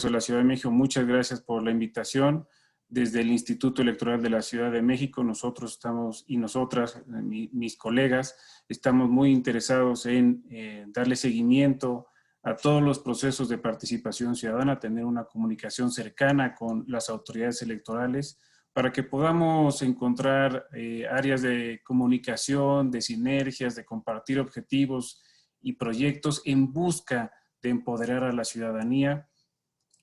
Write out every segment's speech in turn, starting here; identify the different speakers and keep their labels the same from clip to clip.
Speaker 1: de la Ciudad de México, muchas gracias por la invitación. Desde el Instituto Electoral de la Ciudad de México, nosotros estamos, y nosotras, mis colegas, estamos muy interesados en darle seguimiento a todos los procesos de participación ciudadana, tener una comunicación cercana con las autoridades electorales para que podamos encontrar áreas de comunicación, de sinergias, de compartir objetivos y proyectos en busca de empoderar a la ciudadanía,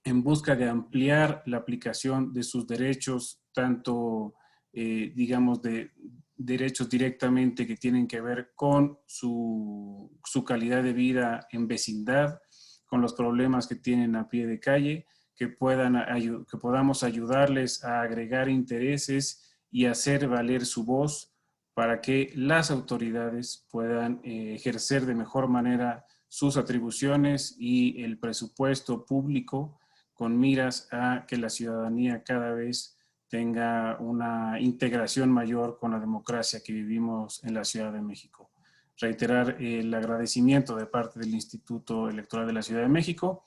Speaker 1: en busca de ampliar la aplicación de sus derechos, tanto, digamos, de derechos directamente que tienen que ver con su calidad de vida en vecindad, con los problemas que tienen a pie de calle, que podamos ayudarles a agregar intereses y hacer valer su voz para que las autoridades puedan ejercer de mejor manera sus atribuciones y el presupuesto público con miras a que la ciudadanía cada vez tenga una integración mayor con la democracia que vivimos en la Ciudad de México. Reiterar el agradecimiento de parte del Instituto Electoral de la Ciudad de México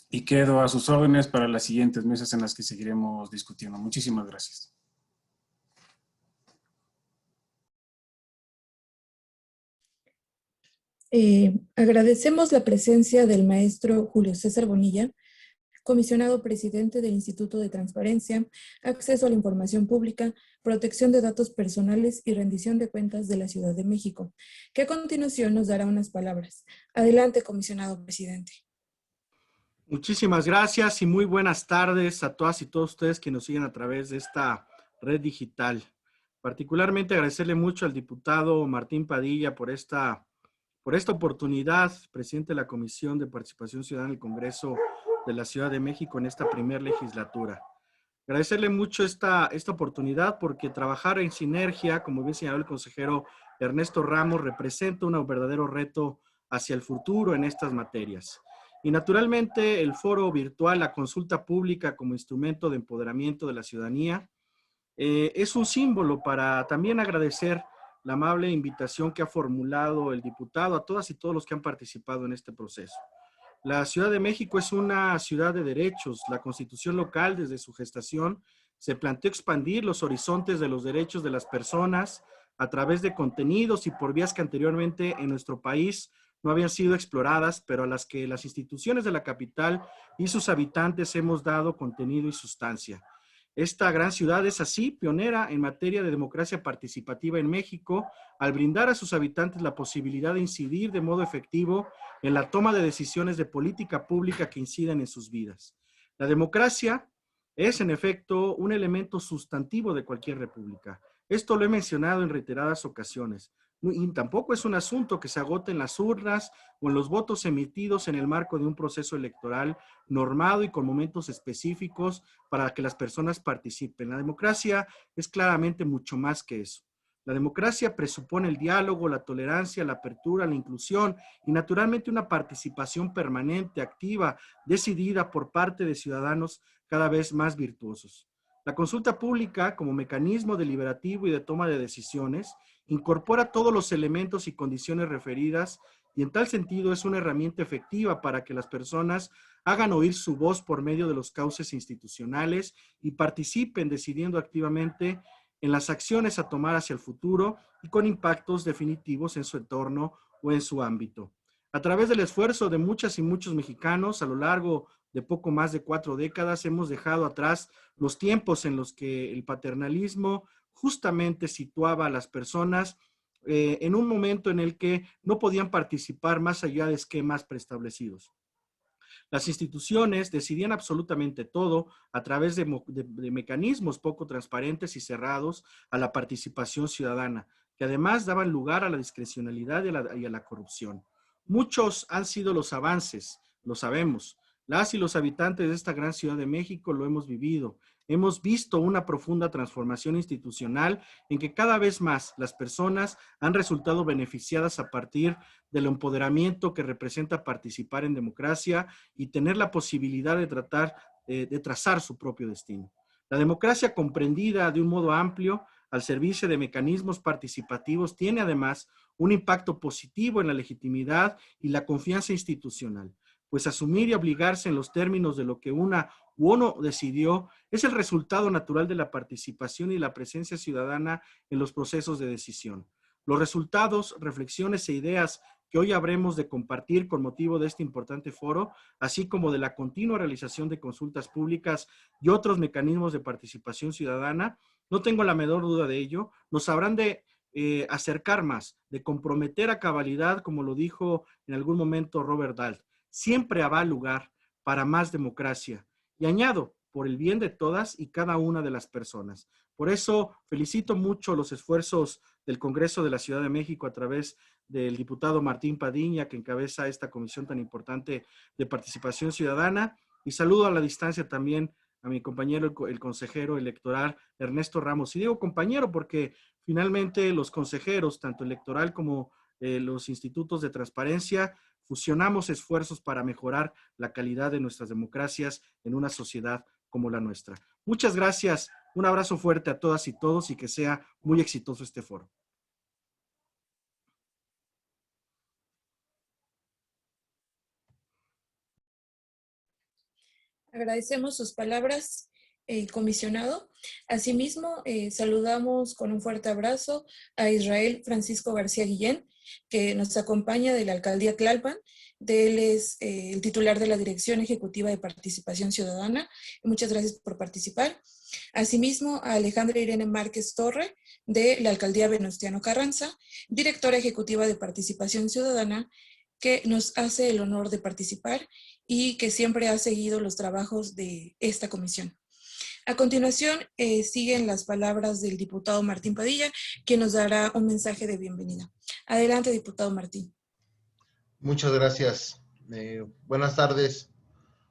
Speaker 1: y quedo a sus órdenes para las siguientes mesas en las que seguiremos discutiendo. Muchísimas gracias.
Speaker 2: Agradecemos la presencia del maestro Julio César Bonilla, comisionado presidente del Instituto de Transparencia, Acceso a la Información Pública, Protección de Datos Personales y Rendición de Cuentas de la Ciudad de México, que a continuación nos dará unas palabras. Adelante, comisionado presidente.
Speaker 3: Muchísimas gracias y muy buenas tardes a todas y todos ustedes que nos siguen a través de esta red digital. Particularmente agradecerle mucho al diputado Martín Padilla por esta oportunidad, presidente de la Comisión de Participación Ciudadana del Congreso de la Ciudad de México en esta primera legislatura. Agradecerle mucho esta oportunidad porque trabajar en sinergia, como bien señaló el consejero Ernesto Ramos, representa un verdadero reto hacia el futuro en estas materias. Y naturalmente el foro virtual, la consulta pública como instrumento de empoderamiento de la ciudadanía, es un símbolo para también agradecer la amable invitación que ha formulado el diputado a todas y todos los que han participado en este proceso. La Ciudad de México es una ciudad de derechos. La Constitución local, desde su gestación, se planteó expandir los horizontes de los derechos de las personas a través de contenidos y por vías que anteriormente en nuestro país no habían sido exploradas, pero a las que las instituciones de la capital y sus habitantes hemos dado contenido y sustancia. Esta gran ciudad es así pionera en materia de democracia participativa en México, al brindar a sus habitantes la posibilidad de incidir de modo efectivo en la toma de decisiones de política pública que inciden en sus vidas. La democracia es, en efecto, un elemento sustantivo de cualquier república. Esto lo he mencionado en reiteradas ocasiones. Y tampoco es un asunto que se agote en las urnas o en los votos emitidos en el marco de un proceso electoral normado y con momentos específicos para que las personas participen. La democracia es claramente mucho más que eso. La democracia presupone el diálogo, la tolerancia, la apertura, la inclusión y naturalmente una participación permanente, activa, decidida por parte de ciudadanos cada vez más virtuosos. La consulta pública como mecanismo deliberativo y de toma de decisiones incorpora todos los elementos y condiciones referidas y en tal sentido es una herramienta efectiva para que las personas hagan oír su voz por medio de los cauces institucionales y participen decidiendo activamente en las acciones a tomar hacia el futuro y con impactos definitivos en su entorno o en su ámbito. A través del esfuerzo de muchas y muchos mexicanos a lo largo de poco más de 4 décadas hemos dejado atrás los tiempos en los que el paternalismo justamente situaba a las personas en un momento en el que no podían participar más allá de esquemas preestablecidos. Las instituciones decidían absolutamente todo a través de mecanismos poco transparentes y cerrados a la participación ciudadana, que además daban lugar a la discrecionalidad y a la corrupción. Muchos han sido los avances, lo sabemos. Las y los habitantes de esta gran Ciudad de México lo hemos vivido. Hemos visto una profunda transformación institucional en que cada vez más las personas han resultado beneficiadas a partir del empoderamiento que representa participar en democracia y tener la posibilidad de trazar su propio destino. La democracia comprendida de un modo amplio al servicio de mecanismos participativos tiene además un impacto positivo en la legitimidad y la confianza institucional. pues asumir y obligarse en los términos de lo que una u uno decidió es el resultado natural de la participación y la presencia ciudadana en los procesos de decisión. Los resultados, reflexiones e ideas que hoy habremos de compartir con motivo de este importante foro, así como de la continua realización de consultas públicas y otros mecanismos de participación ciudadana, no tengo la menor duda de ello, nos habrán de acercar más, de comprometer a cabalidad, como lo dijo en algún momento Robert Dahl. Siempre habrá lugar para más democracia. Y añado, por el bien de todas y cada una de las personas. Por eso felicito mucho los esfuerzos del Congreso de la Ciudad de México a través del diputado Martín Padilla, que encabeza esta comisión tan importante de participación ciudadana. Y saludo a la distancia también a mi compañero, el consejero electoral Ernesto Ramos. Y digo compañero porque finalmente los consejeros, tanto electoral como los institutos de transparencia, fusionamos esfuerzos para mejorar la calidad de nuestras democracias en una sociedad como la nuestra. Muchas gracias, un abrazo fuerte a todas y todos y que sea muy exitoso este foro.
Speaker 2: Agradecemos sus palabras, comisionado. Asimismo, saludamos con un fuerte abrazo a Israel Francisco García Guillén, que nos acompaña de la Alcaldía Tlalpan. Él es el titular de la Dirección Ejecutiva de Participación Ciudadana. Muchas gracias por participar. Asimismo, a Alejandra Irene Márquez Torre, de la Alcaldía Venustiano Carranza, directora ejecutiva de Participación Ciudadana, que nos hace el honor de participar y que siempre ha seguido los trabajos de esta comisión. A continuación, siguen las palabras del diputado Martín Padilla, quien nos dará un mensaje de bienvenida. Adelante, diputado Martín.
Speaker 4: Muchas gracias. Buenas tardes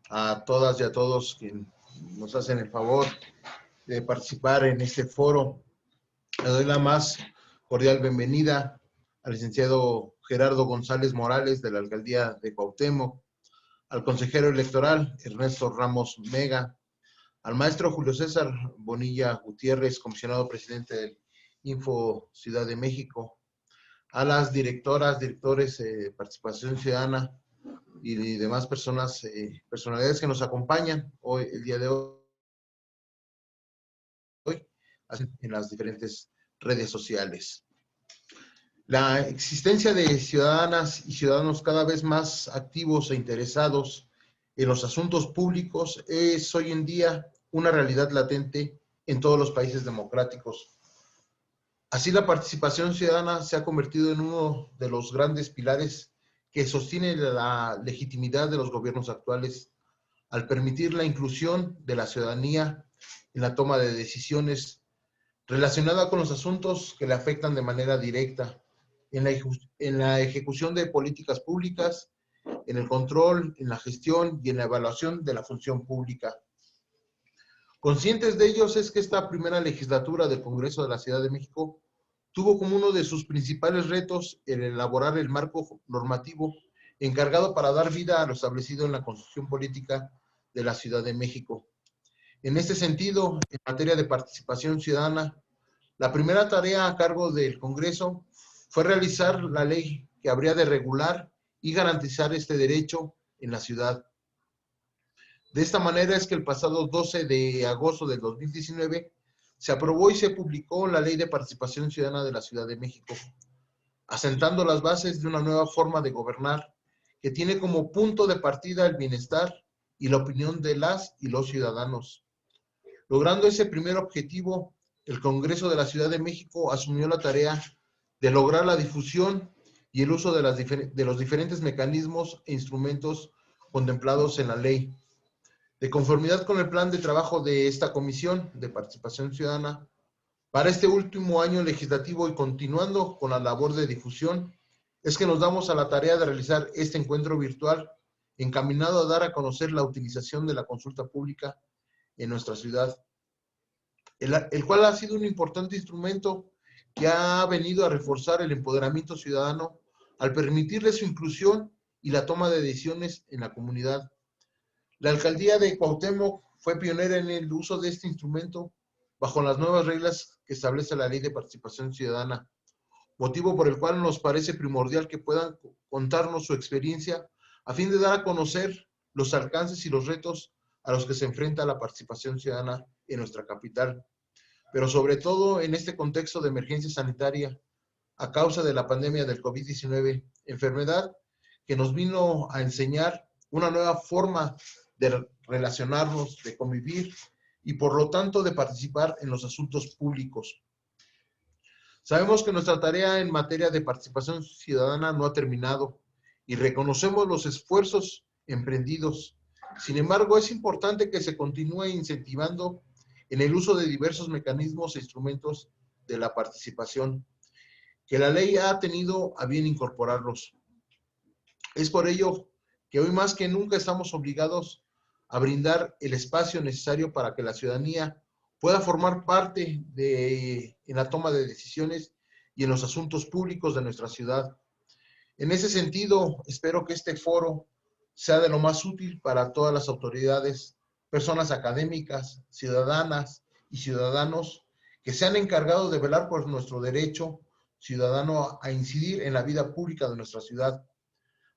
Speaker 4: a todas y a todos que nos hacen el favor de participar en este foro. Le doy la más cordial bienvenida al licenciado Gerardo González Morales de la Alcaldía de Cuauhtémoc, al consejero electoral Ernesto Ramos Mega, al maestro Julio César Bonilla Gutiérrez, comisionado presidente del Info Ciudad de México, a las directoras, directores de Participación Ciudadana y demás personalidades que nos acompañan hoy, el día de hoy, en las diferentes redes sociales. La existencia de ciudadanas y ciudadanos cada vez más activos e interesados en los asuntos públicos es hoy en día una realidad latente en todos los países democráticos. Así, la participación ciudadana se ha convertido en uno de los grandes pilares que sostiene la legitimidad de los gobiernos actuales al permitir la inclusión de la ciudadanía en la toma de decisiones relacionada con los asuntos que le afectan de manera directa, en la ejecución de políticas públicas, en el control, en la gestión y en la evaluación de la función pública. Conscientes de ellos es que esta primera legislatura del Congreso de la Ciudad de México tuvo como uno de sus principales retos el elaborar el marco normativo encargado para dar vida a lo establecido en la Constitución Política de la Ciudad de México. En este sentido, en materia de participación ciudadana, la primera tarea a cargo del Congreso fue realizar la ley que habría de regular y garantizar este derecho en la ciudad. De esta manera es que el pasado 12 de agosto del 2019 se aprobó y se publicó la Ley de Participación Ciudadana de la Ciudad de México, asentando las bases de una nueva forma de gobernar que tiene como punto de partida el bienestar y la opinión de las y los ciudadanos. Logrando ese primer objetivo, el Congreso de la Ciudad de México asumió la tarea de lograr la difusión y el uso de los diferentes mecanismos e instrumentos contemplados en la ley. De conformidad con el plan de trabajo de esta Comisión de Participación Ciudadana, para este último año legislativo y continuando con la labor de difusión, es que nos damos a la tarea de realizar este encuentro virtual encaminado a dar a conocer la utilización de la consulta pública en nuestra ciudad, el cual ha sido un importante instrumento que ha venido a reforzar el empoderamiento ciudadano al permitirle su inclusión y la toma de decisiones en la comunidad. La Alcaldía de Cuauhtémoc fue pionera en el uso de este instrumento bajo las nuevas reglas que establece la Ley de Participación Ciudadana, motivo por el cual nos parece primordial que puedan contarnos su experiencia a fin de dar a conocer los alcances y los retos a los que se enfrenta la participación ciudadana en nuestra capital, pero sobre todo en este contexto de emergencia sanitaria a causa de la pandemia del COVID-19, enfermedad que nos vino a enseñar una nueva forma de relacionarnos, de convivir y por lo tanto de participar en los asuntos públicos. Sabemos que nuestra tarea en materia de participación ciudadana no ha terminado y reconocemos los esfuerzos emprendidos. Sin embargo, es importante que se continúe incentivando en el uso de diversos mecanismos e instrumentos de la participación, que la ley ha tenido a bien incorporarlos. Es por ello que hoy más que nunca estamos obligados a brindar el espacio necesario para que la ciudadanía pueda formar parte en la toma de decisiones y en los asuntos públicos de nuestra ciudad. En ese sentido, espero que este foro sea de lo más útil para todas las autoridades, personas académicas, ciudadanas y ciudadanos que se han encargado de velar por nuestro derecho ciudadano a incidir en la vida pública de nuestra ciudad.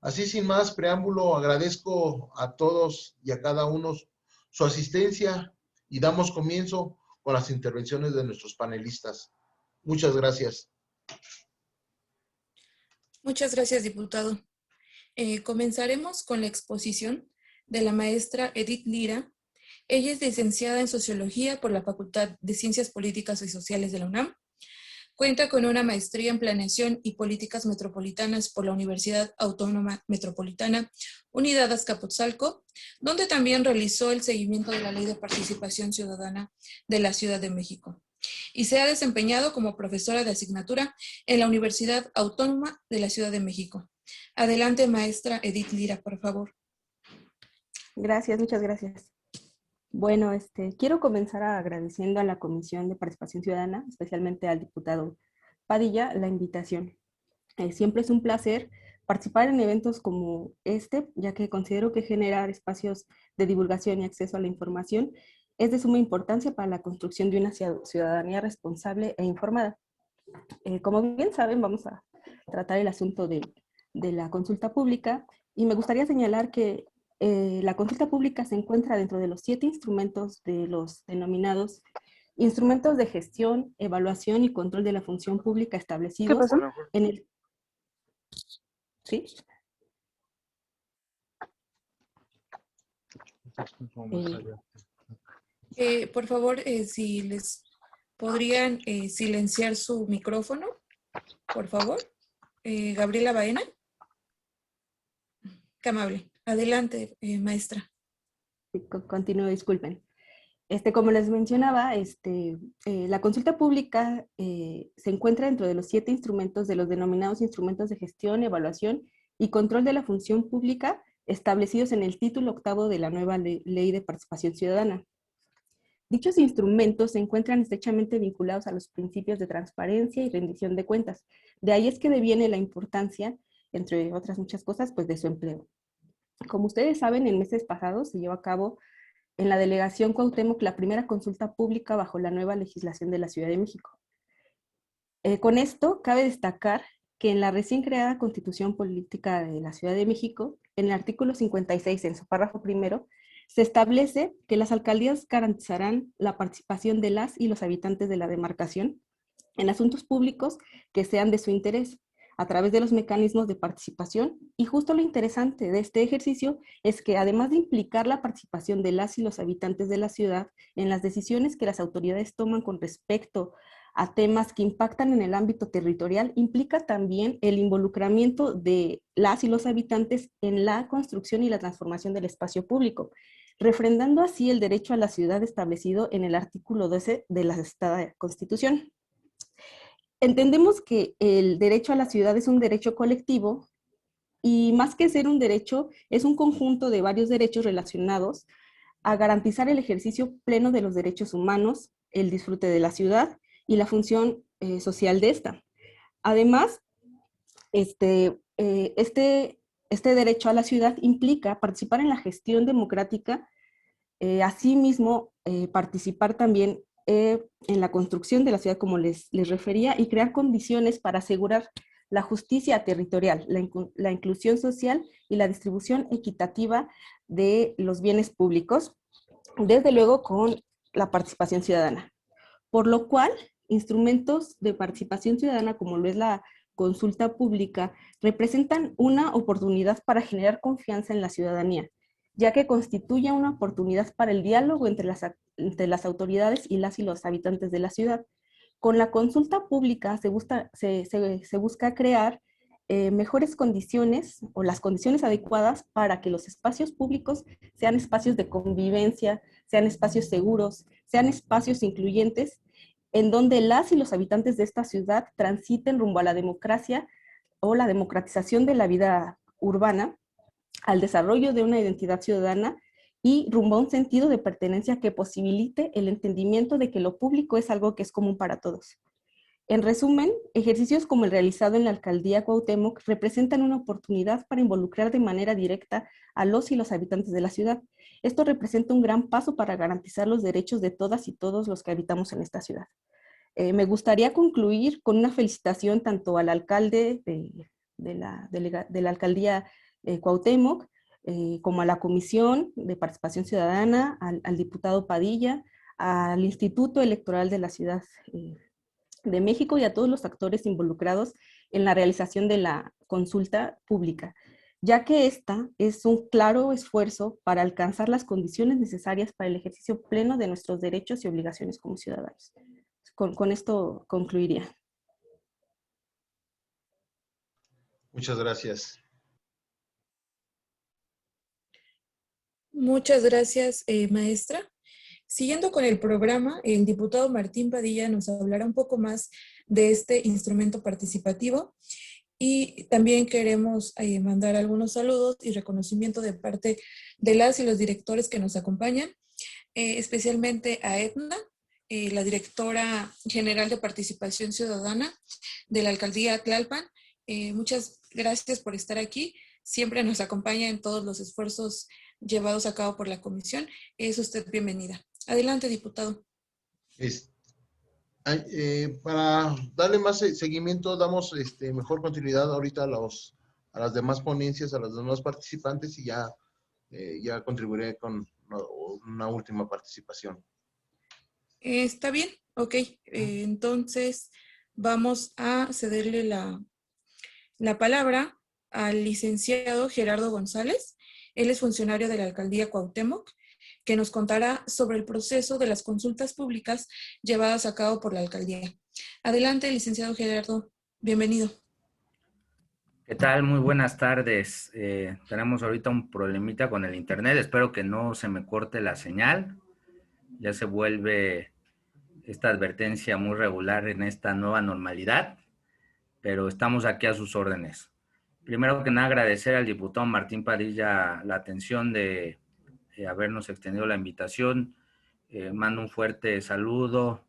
Speaker 4: Así, sin más preámbulo, agradezco a todos y a cada uno su asistencia y damos comienzo con las intervenciones de nuestros panelistas. Muchas gracias.
Speaker 2: Muchas gracias, diputado. Comenzaremos con la exposición de la maestra Edith Lira. Ella es licenciada en Sociología por la Facultad de Ciencias Políticas y Sociales de la UNAM. Cuenta con una maestría en Planeación y Políticas Metropolitanas por la Universidad Autónoma Metropolitana, Unidad Azcapotzalco, donde también realizó el seguimiento de la Ley de Participación Ciudadana de la Ciudad de México. Y se ha desempeñado como profesora de asignatura en la Universidad Autónoma de la Ciudad de México. Adelante, maestra Edith Lira, por favor.
Speaker 5: Gracias, muchas gracias. Bueno, quiero comenzar agradeciendo a la Comisión de Participación Ciudadana, especialmente al diputado Padilla, la invitación. Siempre es un placer participar en eventos como este, ya que considero que generar espacios de divulgación y acceso a la información es de suma importancia para la construcción de una ciudadanía responsable e informada. Como bien saben, vamos a tratar el asunto de la consulta pública y me gustaría señalar que la consulta pública se encuentra dentro de los 7 instrumentos de los denominados instrumentos de gestión, evaluación y control de la función pública establecidos en el... ¿Sí?
Speaker 2: Por favor, si les podrían silenciar su micrófono, por favor. Gabriela Baena. Qué amable. Adelante, maestra.
Speaker 5: Sí, continúo, disculpen. Como les mencionaba, la consulta pública se encuentra dentro de los 7 instrumentos de los denominados instrumentos de gestión, evaluación y control de la función pública establecidos en el título 8º de la nueva Ley de Participación Ciudadana. Dichos instrumentos se encuentran estrechamente vinculados a los principios de transparencia y rendición de cuentas. De ahí es que deviene la importancia, entre otras muchas cosas, pues de su empleo. Como ustedes saben, en meses pasados se llevó a cabo en la delegación Cuauhtémoc la primera consulta pública bajo la nueva legislación de la Ciudad de México. Con esto, cabe destacar que en la recién creada Constitución Política de la Ciudad de México, en el artículo 56, en su párrafo primero, se establece que las alcaldías garantizarán la participación de las y los habitantes de la demarcación en asuntos públicos que sean de su interés, a través de los mecanismos de participación. Y justo lo interesante de este ejercicio es que además de implicar la participación de las y los habitantes de la ciudad en las decisiones que las autoridades toman con respecto a temas que impactan en el ámbito territorial, implica también el involucramiento de las y los habitantes en la construcción y la transformación del espacio público, refrendando así el derecho a la ciudad establecido en el artículo 12 de la citada Constitución. Entendemos que el derecho a la ciudad es un derecho colectivo y más que ser un derecho, es un conjunto de varios derechos relacionados a garantizar el ejercicio pleno de los derechos humanos, el disfrute de la ciudad y la función social de esta. Además, este derecho a la ciudad implica participar en la gestión democrática, asimismo participar también en la construcción de la ciudad, como les refería, y crear condiciones para asegurar la justicia territorial, la inclusión social y la distribución equitativa de los bienes públicos, desde luego con la participación ciudadana. Por lo cual, instrumentos de participación ciudadana como lo es la consulta pública representan una oportunidad para generar confianza en la ciudadanía, ya que constituye una oportunidad para el diálogo entre las autoridades y los habitantes de la ciudad. Con la consulta pública se busca crear mejores condiciones o las condiciones adecuadas para que los espacios públicos sean espacios de convivencia, sean espacios seguros, sean espacios incluyentes, en donde las y los habitantes de esta ciudad transiten rumbo a la democracia o la democratización de la vida urbana, al desarrollo de una identidad ciudadana y rumbo a un sentido de pertenencia que posibilite el entendimiento de que lo público es algo que es común para todos. En resumen, ejercicios como el realizado en la Alcaldía Cuauhtémoc representan una oportunidad para involucrar de manera directa a los y los habitantes de la ciudad. Esto representa un gran paso para garantizar los derechos de todas y todos los que habitamos en esta ciudad. Me gustaría concluir con una felicitación tanto al alcalde de la Alcaldía Cuauhtémoc, como a la Comisión de Participación Ciudadana, al diputado Padilla, al Instituto Electoral de la Ciudad de México y a todos los actores involucrados en la realización de la consulta pública, ya que esta es un claro esfuerzo para alcanzar las condiciones necesarias para el ejercicio pleno de nuestros derechos y obligaciones como ciudadanos. Con esto concluiría.
Speaker 4: Muchas gracias.
Speaker 2: Muchas gracias, maestra. Siguiendo con el programa, el diputado Martín Padilla nos hablará un poco más de este instrumento participativo y también queremos mandar algunos saludos y reconocimiento de parte de las y los directores que nos acompañan, especialmente a Edna, la directora general de Participación Ciudadana de la Alcaldía Tlalpan. Muchas gracias por estar aquí. Siempre nos acompaña en todos los esfuerzos llevados a cabo por la comisión. Es usted bienvenida. Adelante, diputado.
Speaker 4: Para darle más seguimiento, damos mejor continuidad ahorita a las demás ponencias, a los demás participantes y ya contribuiré con una última participación.
Speaker 2: Está bien, ok. Entonces vamos a cederle la palabra al licenciado Gerardo González. Él es funcionario de la Alcaldía Cuauhtémoc, que nos contará sobre el proceso de las consultas públicas llevadas a cabo por la alcaldía. Adelante, licenciado Gerardo. Bienvenido.
Speaker 6: ¿Qué tal? Muy buenas tardes. Tenemos ahorita un problemita con el internet. Espero que no se me corte la señal. Ya se vuelve esta advertencia muy regular en esta nueva normalidad, pero estamos aquí a sus órdenes. Primero que nada, agradecer al diputado Martín Padilla la atención de habernos extendido la invitación. Mando un fuerte saludo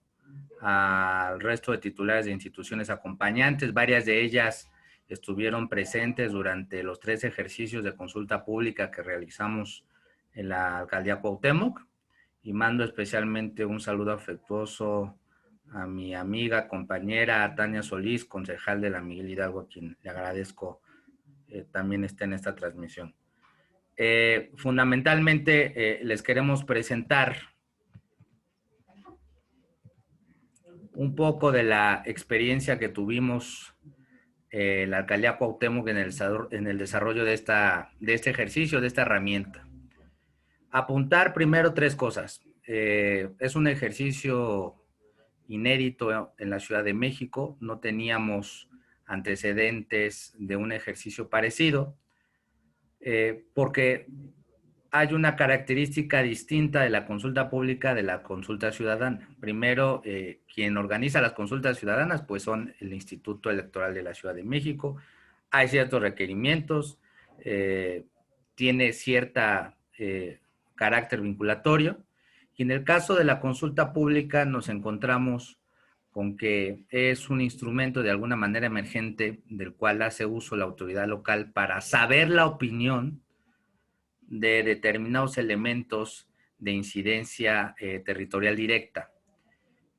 Speaker 6: al resto de titulares de instituciones acompañantes. Varias de ellas estuvieron presentes durante los 3 ejercicios de consulta pública que realizamos en la Alcaldía Cuauhtémoc. Y mando especialmente un saludo afectuoso a mi amiga, compañera Tania Solís, concejal de la Miguel Hidalgo, a quien le agradezco también esté en esta transmisión. Fundamentalmente les queremos presentar un poco de la experiencia que tuvimos la Alcaldía Cuauhtémoc en el desarrollo de este ejercicio, de esta herramienta. Apuntar primero 3 cosas. Es un ejercicio inédito en la Ciudad de México. No teníamos antecedentes de un ejercicio parecido, porque hay una característica distinta de la consulta pública de la consulta ciudadana. Primero, quien organiza las consultas ciudadanas pues son el Instituto Electoral de la Ciudad de México. Hay ciertos requerimientos, tiene cierta carácter vinculatorio. Y en el caso de la consulta pública nos encontramos con que es un instrumento de alguna manera emergente del cual hace uso la autoridad local para saber la opinión de determinados elementos de incidencia territorial directa.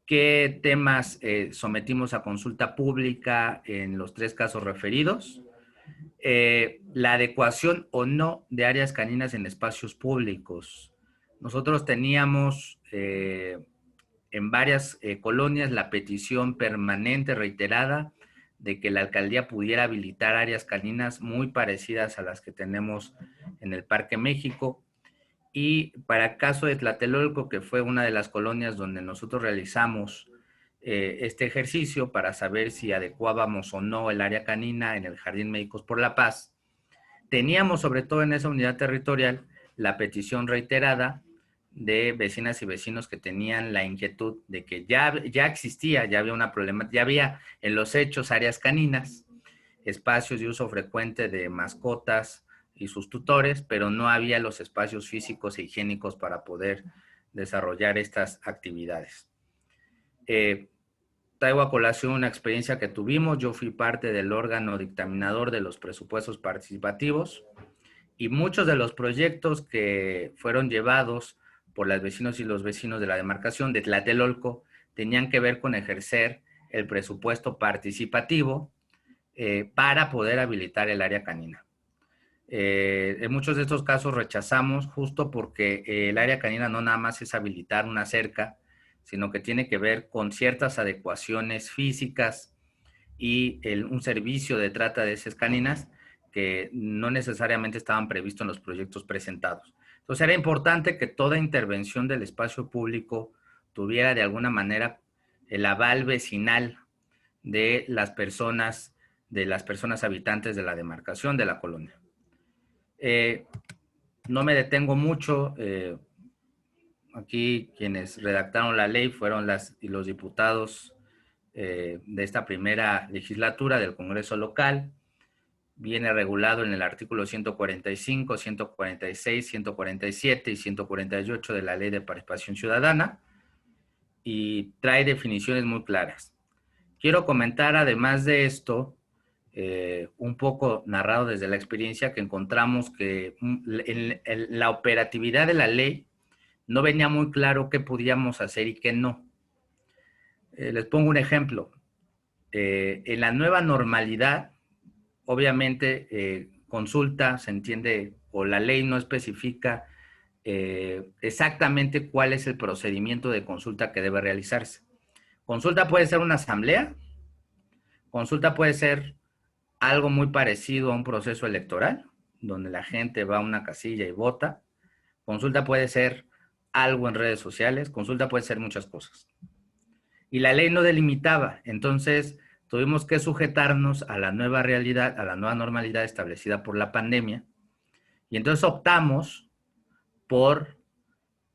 Speaker 6: qué temas sometimos a consulta pública en los 3 casos referidos, la adecuación o no de áreas caninas en espacios públicos. Nosotros teníamos en varias colonias la petición permanente, reiterada, de que la alcaldía pudiera habilitar áreas caninas muy parecidas a las que tenemos en el Parque México. Y para el caso de Tlatelolco, que fue una de las colonias donde nosotros realizamos este ejercicio para saber si adecuábamos o no el área canina en el Jardín Médicos por la Paz, teníamos sobre todo en esa unidad territorial la petición reiterada de vecinas y vecinos que tenían la inquietud de que ya existía, ya había una problemática, ya había en los hechos áreas caninas, espacios de uso frecuente de mascotas y sus tutores, pero no había los espacios físicos e higiénicos para poder desarrollar estas actividades. Traigo a colación una experiencia que tuvimos. Yo fui parte del órgano dictaminador de los presupuestos participativos y muchos de los proyectos que fueron llevados por las vecinos y los vecinos de la demarcación de Tlatelolco tenían que ver con ejercer el presupuesto participativo para poder habilitar el área canina. En muchos de estos casos rechazamos justo porque el área canina no nada más es habilitar una cerca, sino que tiene que ver con ciertas adecuaciones físicas y un servicio de trata de heces caninas que no necesariamente estaban previstos en los proyectos presentados. Entonces era importante que toda intervención del espacio público tuviera de alguna manera el aval vecinal de las personas habitantes de la demarcación de la colonia. No me detengo mucho. Aquí quienes redactaron la ley fueron los diputados de esta primera legislatura del Congreso local. Viene regulado en el artículo 145, 146, 147 y 148 de la Ley de Participación Ciudadana y trae definiciones muy claras. Quiero comentar además de esto, un poco narrado desde la experiencia, que encontramos que en la operatividad de la ley no venía muy claro qué podíamos hacer y qué no. Les pongo un ejemplo. En la nueva normalidad, obviamente, consulta, se entiende, o la ley no especifica exactamente cuál es el procedimiento de consulta que debe realizarse. Consulta puede ser una asamblea, consulta puede ser algo muy parecido a un proceso electoral, donde la gente va a una casilla y vota. Consulta puede ser algo en redes sociales, consulta puede ser muchas cosas. Y la ley no delimitaba, entonces tuvimos que sujetarnos a la nueva realidad, a la nueva normalidad establecida por la pandemia, y entonces optamos por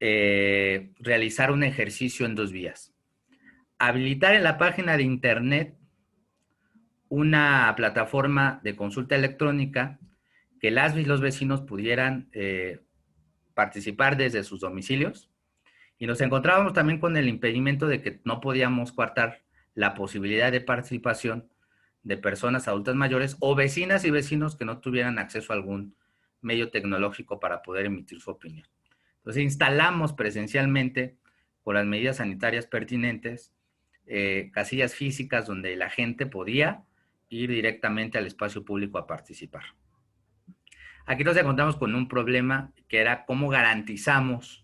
Speaker 6: realizar un ejercicio en 2 vías. Habilitar en la página de internet una plataforma de consulta electrónica que las y los vecinos pudieran participar desde sus domicilios, y nos encontrábamos también con el impedimento de que no podíamos coartar la posibilidad de participación de personas adultas mayores o vecinas y vecinos que no tuvieran acceso a algún medio tecnológico para poder emitir su opinión. Entonces instalamos presencialmente, con las medidas sanitarias pertinentes, casillas físicas donde la gente podía ir directamente al espacio público a participar. Aquí nos encontramos con un problema que era cómo garantizamos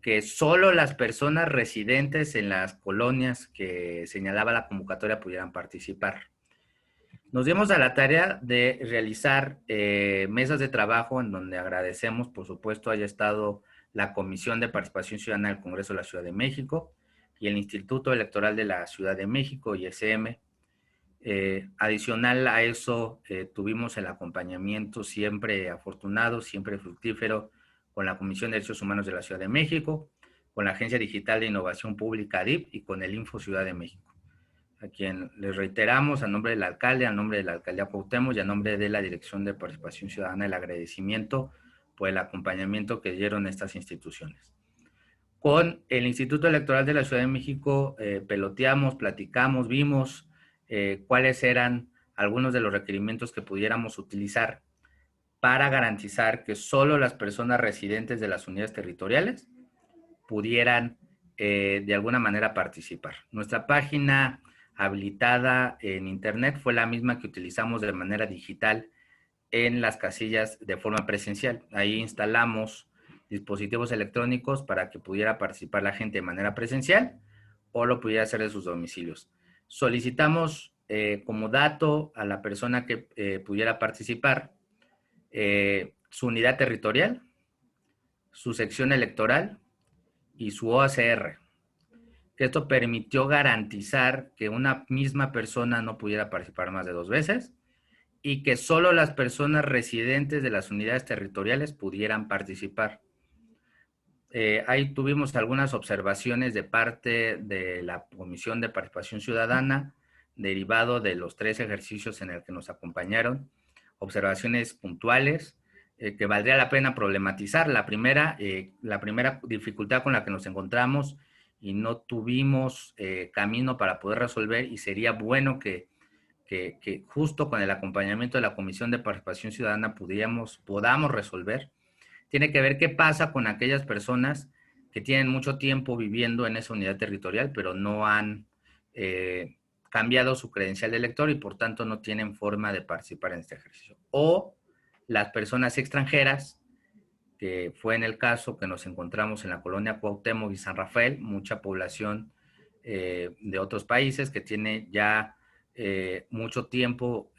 Speaker 6: que solo las personas residentes en las colonias que señalaba la convocatoria pudieran participar. Nos dimos a la tarea de realizar mesas de trabajo en donde agradecemos, por supuesto, haya estado la Comisión de Participación Ciudadana del Congreso de la Ciudad de México y el Instituto Electoral de la Ciudad de México, ISM. Adicional a eso, tuvimos el acompañamiento siempre afortunado, siempre fructífero, con la Comisión de Derechos Humanos de la Ciudad de México, con la Agencia Digital de Innovación Pública, ADIP, y con el Info Ciudad de México, a quien les reiteramos a nombre del alcalde, a nombre de la Alcaldía Cuauhtémoc y a nombre de la Dirección de Participación Ciudadana el agradecimiento por el acompañamiento que dieron estas instituciones. Con el Instituto Electoral de la Ciudad de México peloteamos, platicamos, vimos cuáles eran algunos de los requerimientos que pudiéramos utilizar para garantizar que solo las personas residentes de las unidades territoriales pudieran de alguna manera participar. Nuestra página habilitada en Internet fue la misma que utilizamos de manera digital en las casillas de forma presencial. Ahí instalamos dispositivos electrónicos para que pudiera participar la gente de manera presencial o lo pudiera hacer de sus domicilios. Solicitamos como dato a la persona que pudiera participar su unidad territorial, su sección electoral y su OACR. Esto permitió garantizar que una misma persona no pudiera participar más de 2 veces y que solo las personas residentes de las unidades territoriales pudieran participar. Ahí tuvimos algunas observaciones de parte de la Comisión de Participación Ciudadana, derivado de los 3 ejercicios en el que nos acompañaron, observaciones puntuales que valdría la pena problematizar. La primera dificultad con la que nos encontramos y no tuvimos camino para poder resolver, y sería bueno que justo con el acompañamiento de la Comisión de Participación Ciudadana podamos resolver, tiene que ver qué pasa con aquellas personas que tienen mucho tiempo viviendo en esa unidad territorial, pero no han cambiado su credencial de elector y por tanto no tienen forma de participar en este ejercicio. O las personas extranjeras, que fue en el caso que nos encontramos en la colonia Cuauhtémoc y San Rafael, mucha población de otros países que tiene ya mucho tiempo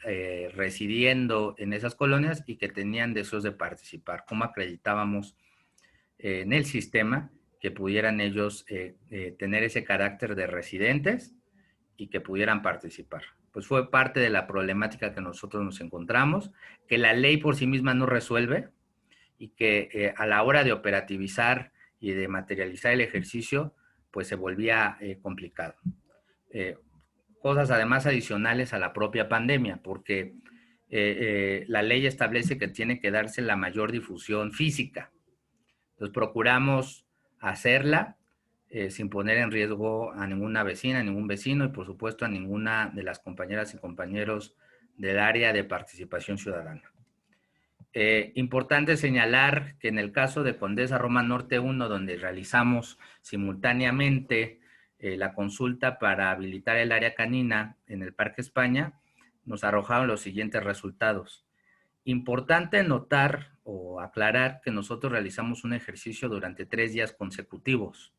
Speaker 6: residiendo en esas colonias y que tenían deseos de participar. ¿Cómo acreditábamos en el sistema que pudieran ellos tener ese carácter de residentes y que pudieran participar? Pues fue parte de la problemática que nosotros nos encontramos, que la ley por sí misma no resuelve y que a la hora de operativizar y de materializar el ejercicio, pues se volvía complicado. Cosas además adicionales a la propia pandemia, porque la ley establece que tiene que darse la mayor difusión física. Entonces procuramos hacerla sin poner en riesgo a ninguna vecina, a ningún vecino y por supuesto a ninguna de las compañeras y compañeros del área de participación ciudadana. Importante señalar que en el caso de Condesa Roma Norte 1, donde realizamos simultáneamente la consulta para habilitar el área canina en el Parque España, nos arrojaron los siguientes resultados. Importante notar o aclarar que nosotros realizamos un ejercicio durante 3 días consecutivos.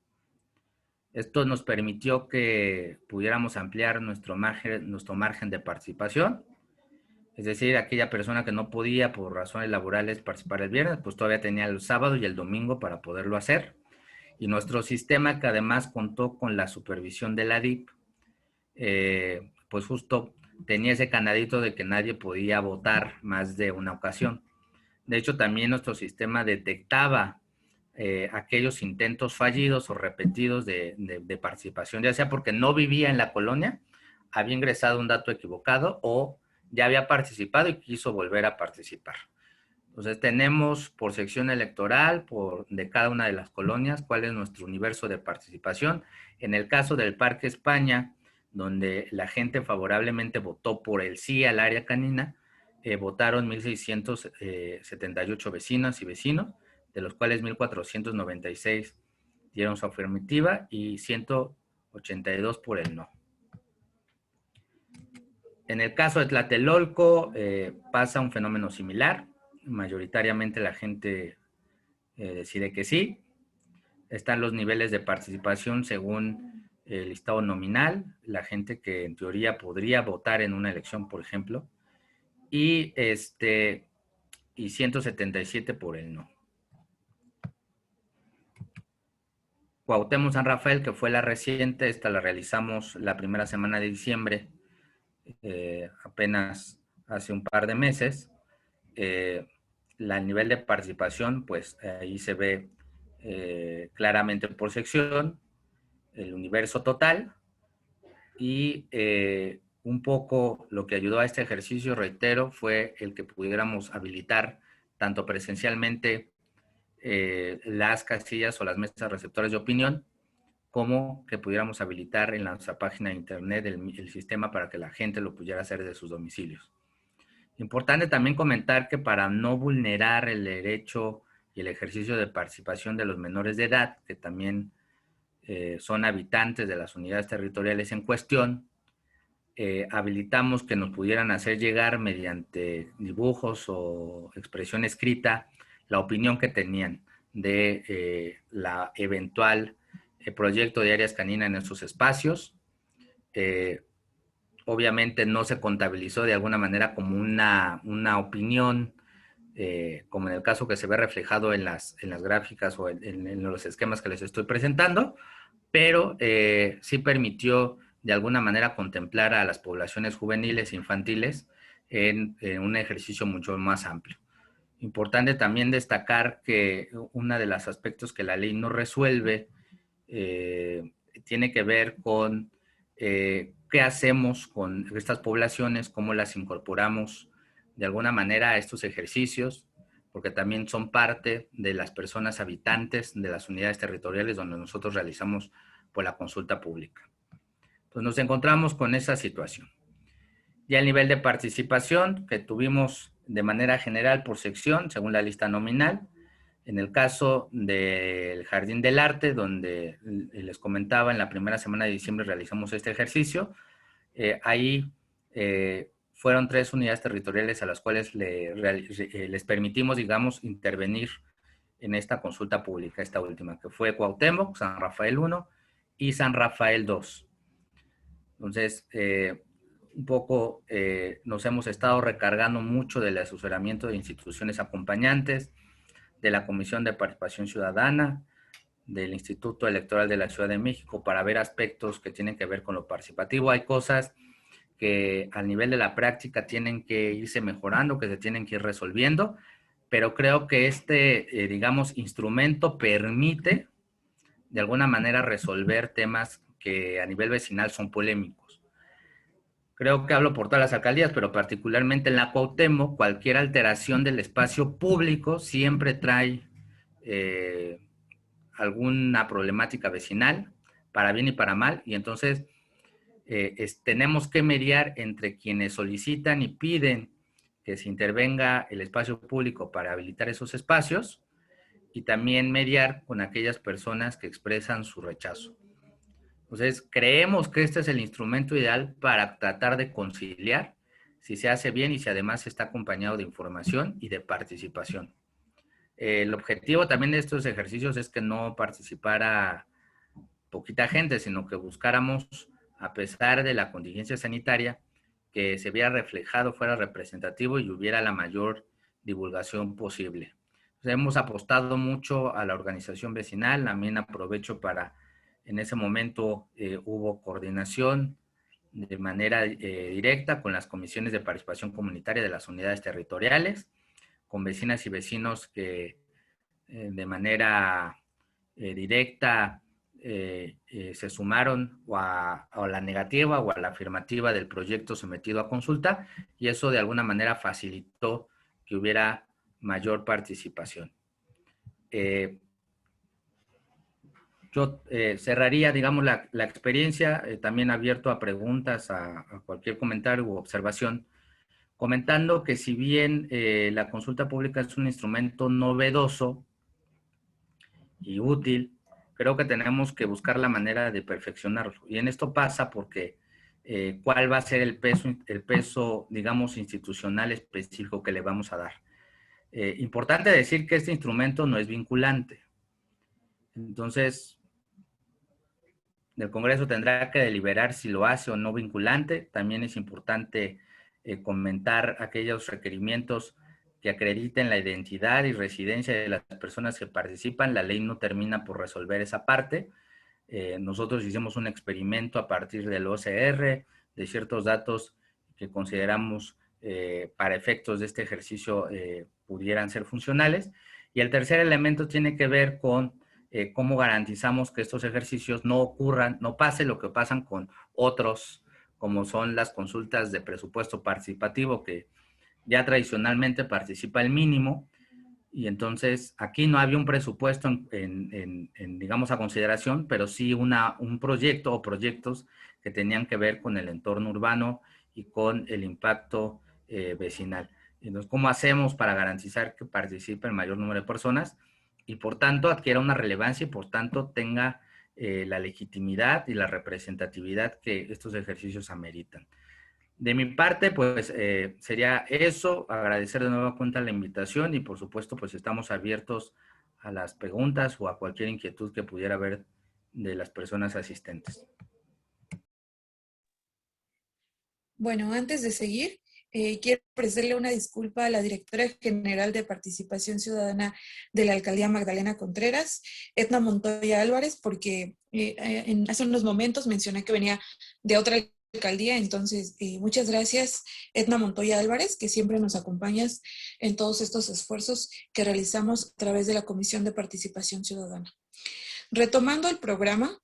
Speaker 6: Esto nos permitió que pudiéramos ampliar nuestro margen de participación. Es decir, aquella persona que no podía por razones laborales participar el viernes, pues todavía tenía el sábado y el domingo para poderlo hacer. Y nuestro sistema, que además contó con la supervisión de la DIP, pues justo tenía ese candadito de que nadie podía votar más de una ocasión. De hecho, también nuestro sistema detectaba aquellos intentos fallidos o repetidos de participación, ya sea porque no vivía en la colonia, había ingresado un dato equivocado o ya había participado y quiso volver a participar. Entonces tenemos por sección electoral, de cada una de las colonias, cuál es nuestro universo de participación. En el caso del Parque España, donde la gente favorablemente votó por el sí al área canina, votaron 1,678 vecinas y vecinos, de los cuales 1,496 dieron su afirmativa y 182 por el no. En el caso de Tlatelolco pasa un fenómeno similar. Mayoritariamente la gente decide que sí. Están los niveles de participación según el listado nominal, la gente que en teoría podría votar en una elección, por ejemplo, y 177 por el no. Cuauhtémoc San Rafael, que fue la reciente, esta la realizamos la primera semana de diciembre, apenas hace un par de meses. El nivel de participación, pues ahí se ve claramente por sección, el universo total y un poco lo que ayudó a este ejercicio, reitero, fue el que pudiéramos habilitar tanto presencialmente las casillas o las mesas receptoras de opinión, como que pudiéramos habilitar en nuestra página de internet el sistema para que la gente lo pudiera hacer de sus domicilios. Importante también comentar que para no vulnerar el derecho y el ejercicio de participación de los menores de edad, que también son habitantes de las unidades territoriales en cuestión, habilitamos que nos pudieran hacer llegar mediante dibujos o expresión escrita la opinión que tenían de la eventual proyecto de áreas caninas en esos espacios. Obviamente no se contabilizó de alguna manera como una opinión, como en el caso que se ve reflejado en las gráficas o en los esquemas que les estoy presentando, pero sí permitió de alguna manera contemplar a las poblaciones juveniles e infantiles en un ejercicio mucho más amplio. Importante también destacar que uno de los aspectos que la ley no resuelve tiene que ver con qué hacemos con estas poblaciones, cómo las incorporamos de alguna manera a estos ejercicios, porque también son parte de las personas habitantes de las unidades territoriales donde nosotros realizamos pues, la consulta pública. Entonces nos encontramos con esa situación. Ya el nivel de participación que tuvimos de manera general por sección, según la lista nominal, en el caso del Jardín del Arte, donde les comentaba, en la primera semana de diciembre realizamos este ejercicio, ahí fueron 3 unidades territoriales a las cuales les permitimos, digamos, intervenir en esta consulta pública, esta última, que fue Cuauhtémoc, San Rafael 1 y San Rafael 2. Entonces, un poco nos hemos estado recargando mucho del asesoramiento de instituciones acompañantes, de la Comisión de Participación Ciudadana, del Instituto Electoral de la Ciudad de México, para ver aspectos que tienen que ver con lo participativo. Hay cosas que al nivel de la práctica tienen que irse mejorando, que se tienen que ir resolviendo, pero creo que digamos, instrumento permite de alguna manera resolver temas que a nivel vecinal son polémicos. Creo que hablo por todas las alcaldías, pero particularmente en la Cuauhtémoc, cualquier alteración del espacio público siempre trae alguna problemática vecinal, para bien y para mal, y entonces tenemos que mediar entre quienes solicitan y piden que se intervenga el espacio público para habilitar esos espacios, y también mediar con aquellas personas que expresan su rechazo. Entonces, creemos que este es el instrumento ideal para tratar de conciliar si se hace bien y si además está acompañado de información y de participación. El objetivo también de estos ejercicios es que no participara poquita gente, sino que buscáramos, a pesar de la contingencia sanitaria, que se viera reflejado, fuera representativo y hubiera la mayor divulgación posible. Entonces, hemos apostado mucho a la organización vecinal. También aprovecho para, en ese momento hubo coordinación de manera directa con las comisiones de participación comunitaria de las unidades territoriales, con vecinas y vecinos que de manera directa se sumaron a la negativa o a la afirmativa del proyecto sometido a consulta, y eso de alguna manera facilitó que hubiera mayor participación. Yo cerraría, digamos, la experiencia, también abierto a preguntas, a cualquier comentario u observación, comentando que si bien la consulta pública es un instrumento novedoso y útil, creo que tenemos que buscar la manera de perfeccionarlo. Y en esto pasa porque ¿cuál va a ser el peso, digamos, institucional específico que le vamos a dar? Importante decir que este instrumento no es vinculante. Entonces, el Congreso tendrá que deliberar si lo hace o no vinculante. También es importante comentar aquellos requerimientos que acrediten la identidad y residencia de las personas que participan. La ley no termina por resolver esa parte. Nosotros hicimos un experimento a partir del OCR, de ciertos datos que consideramos para efectos de este ejercicio pudieran ser funcionales. Y el tercer elemento tiene que ver con cómo garantizamos que estos ejercicios no ocurran, no pase lo que pasan con otros, como son las consultas de presupuesto participativo, que ya tradicionalmente participa el mínimo, y entonces aquí no había un presupuesto digamos, a consideración, pero sí un proyecto o proyectos que tenían que ver con el entorno urbano y con el impacto vecinal. Entonces, ¿cómo hacemos para garantizar que participe el mayor número de personas y por tanto adquiera una relevancia y por tanto tenga la legitimidad y la representatividad que estos ejercicios ameritan. De mi parte, pues sería eso, agradecer de nueva cuenta la invitación y por supuesto pues estamos abiertos a las preguntas o a cualquier inquietud que pudiera haber de las personas asistentes.
Speaker 2: Bueno, antes de seguir, quiero ofrecerle una disculpa a la directora general de Participación Ciudadana de la Alcaldía Magdalena Contreras, Edna Montoya Álvarez, porque hace unos momentos mencioné que venía de otra alcaldía, entonces muchas gracias Edna Montoya Álvarez, que siempre nos acompañas en todos estos esfuerzos que realizamos a través de la Comisión de Participación Ciudadana. Retomando el programa,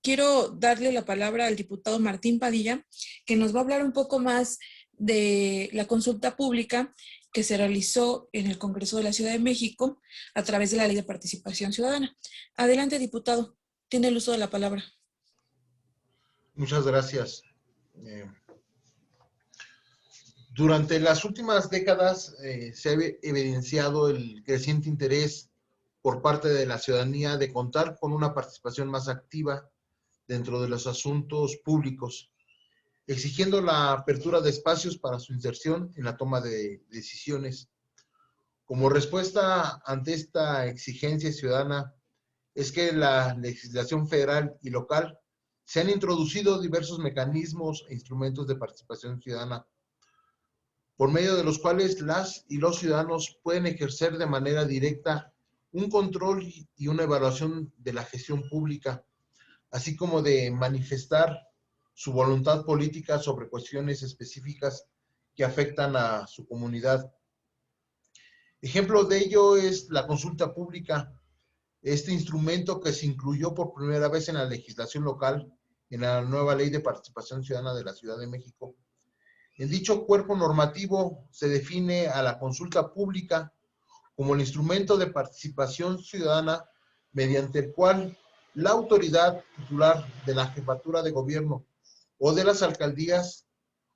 Speaker 2: quiero darle la palabra al diputado Martín Padilla, que nos va a hablar un poco más de la consulta pública que se realizó en el Congreso de la Ciudad de México a través de la Ley de Participación Ciudadana. Adelante, diputado. Tiene el uso de la palabra.
Speaker 4: Muchas gracias. Durante las últimas décadas se ha evidenciado el creciente interés por parte de la ciudadanía de contar con una participación más activa dentro de los asuntos públicos, exigiendo la apertura de espacios para su inserción en la toma de decisiones. Como respuesta ante esta exigencia ciudadana, es que la legislación federal y local se han introducido diversos mecanismos e instrumentos de participación ciudadana, por medio de los cuales las y los ciudadanos pueden ejercer de manera directa un control y una evaluación de la gestión pública, así como de manifestar su voluntad política sobre cuestiones específicas que afectan a su comunidad. Ejemplo de ello es la consulta pública, este instrumento que se incluyó por primera vez en la legislación local, en la nueva Ley de Participación Ciudadana de la Ciudad de México. En dicho cuerpo normativo se define a la consulta pública como el instrumento de participación ciudadana mediante el cual la autoridad titular de la jefatura de gobierno o de las alcaldías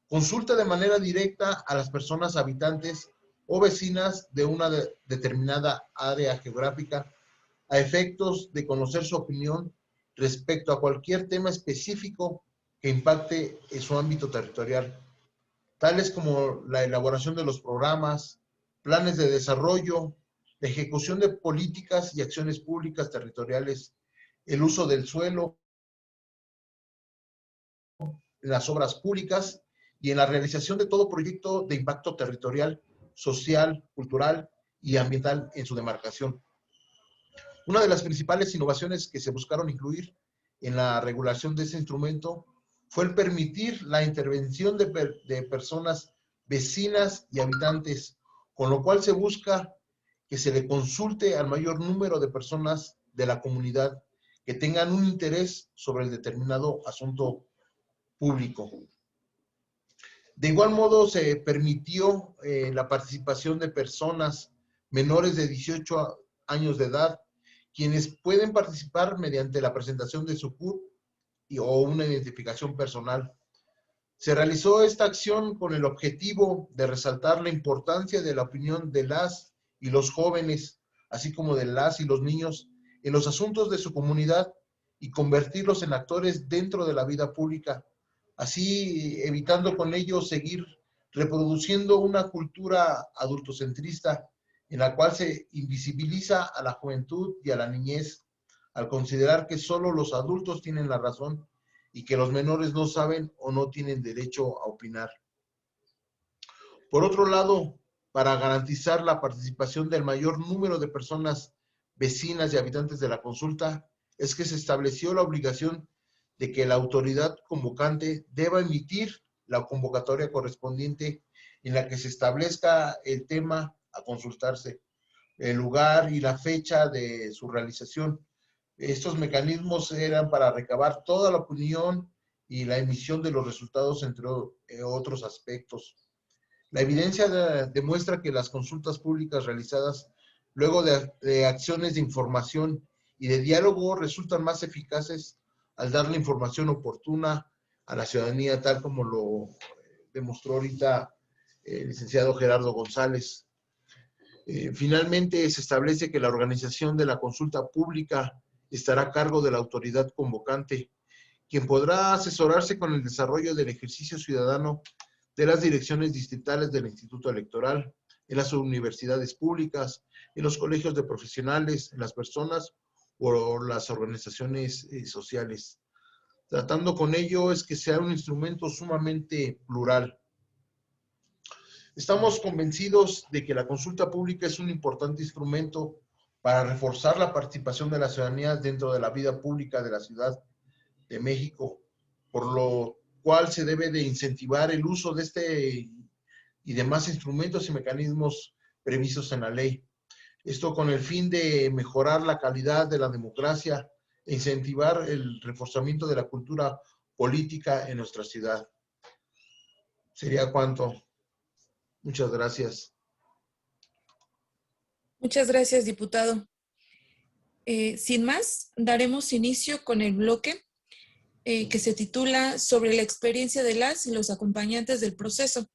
Speaker 4: consulta de manera directa a las personas habitantes o vecinas de una determinada área geográfica a efectos de conocer su opinión respecto a cualquier tema específico que impacte en su ámbito territorial, tales como la elaboración de los programas, planes de desarrollo, la ejecución de políticas y acciones públicas territoriales, el uso del suelo, en las obras públicas y en la realización de todo proyecto de impacto territorial, social, cultural y ambiental en su demarcación. Una de las principales innovaciones que se buscaron incluir en la regulación de ese instrumento fue el permitir la intervención de personas vecinas y habitantes, con lo cual se busca que se le consulte al mayor número de personas de la comunidad que tengan un interés sobre el determinado asunto público. De igual modo, se permitió la participación de personas menores de 18 años de edad, quienes pueden participar mediante la presentación de su CURP o una identificación personal. Se realizó esta acción con el objetivo de resaltar la importancia de la opinión de las y los jóvenes, así como de las y los niños, en los asuntos de su comunidad y convertirlos en actores dentro de la vida pública, así evitando con ello seguir reproduciendo una cultura adultocentrista en la cual se invisibiliza a la juventud y a la niñez al considerar que solo los adultos tienen la razón y que los menores no saben o no tienen derecho a opinar. Por otro lado, para garantizar la participación del mayor número de personas vecinas y habitantes de la consulta, es que se estableció la obligación de que la autoridad convocante deba emitir la convocatoria correspondiente en la que se establezca el tema a consultarse, el lugar y la fecha de su realización. Estos mecanismos eran para recabar toda la opinión y la emisión de los resultados, entre otros aspectos. La evidencia demuestra que las consultas públicas realizadas luego de acciones de información y de diálogo resultan más eficaces al dar la información oportuna a la ciudadanía, tal como lo demostró ahorita el licenciado Gerardo González. Finalmente, se establece que la organización de la consulta pública estará a cargo de la autoridad convocante, quien podrá asesorarse con el desarrollo del ejercicio ciudadano de las direcciones distritales del Instituto Electoral, en las universidades públicas, en los colegios de profesionales, en las personas o las organizaciones sociales. Tratando con ello es que sea un instrumento sumamente plural. Estamos convencidos de que la consulta pública es un importante instrumento para reforzar la participación de la ciudadanía dentro de la vida pública de la Ciudad de México, por lo cual se debe de incentivar el uso de este y demás instrumentos y mecanismos previstos en la ley. Esto con el fin de mejorar la calidad de la democracia e incentivar el reforzamiento de la cultura política en nuestra ciudad. ¿Sería cuánto? Muchas gracias.
Speaker 2: Muchas gracias, diputado. Sin más, daremos inicio con el bloque que se titula Sobre la experiencia de las y los acompañantes del proceso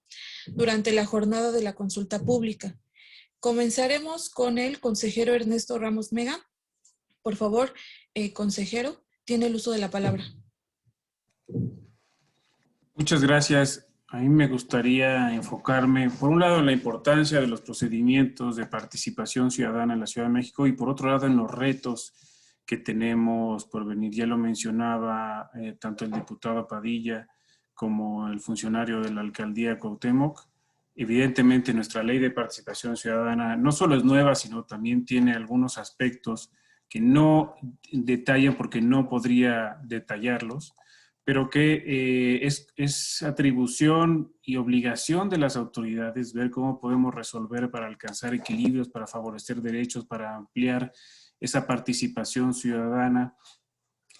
Speaker 2: durante la jornada de la consulta pública. Comenzaremos con el consejero Ernesto Ramos Mega. Por favor, consejero, tiene el uso de la palabra.
Speaker 1: Muchas gracias. A mí me gustaría enfocarme, por un lado, en la importancia de los procedimientos de participación ciudadana en la Ciudad de México y por otro lado, en los retos que tenemos por venir. Ya lo mencionaba tanto el diputado Padilla como el funcionario de la Alcaldía Cuauhtémoc. Evidentemente, nuestra ley de participación ciudadana no solo es nueva, sino también tiene algunos aspectos que no detallan porque no podría detallarlos, pero que es atribución y obligación de las autoridades ver cómo podemos resolver para alcanzar equilibrios, para favorecer derechos, para ampliar esa participación ciudadana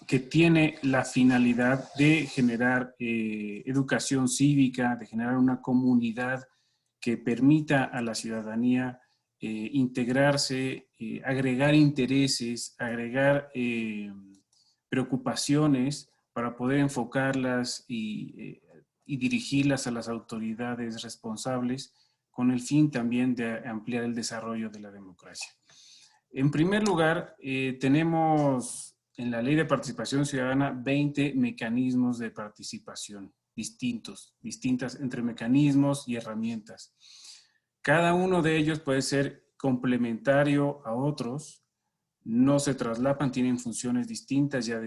Speaker 1: que tiene la finalidad de generar educación cívica, de generar una comunidad que permita a la ciudadanía integrarse, agregar intereses, agregar preocupaciones para poder enfocarlas y dirigirlas a las autoridades responsables con el fin también de ampliar el desarrollo de la democracia. En primer lugar, tenemos en la Ley de Participación Ciudadana 20 mecanismos de participación distintas entre mecanismos y herramientas. Cada uno de ellos puede ser complementario a otros, no se traslapan, tienen funciones distintas. Ya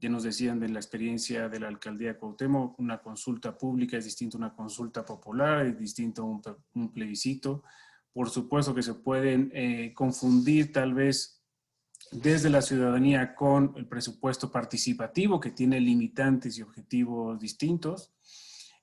Speaker 1: nos decían de la experiencia de la Alcaldía de Cuauhtémoc, una consulta pública es distinta a una consulta popular, es distinto a un plebiscito. Por supuesto que se pueden confundir tal vez desde la ciudadanía con el presupuesto participativo, que tiene limitantes y objetivos distintos.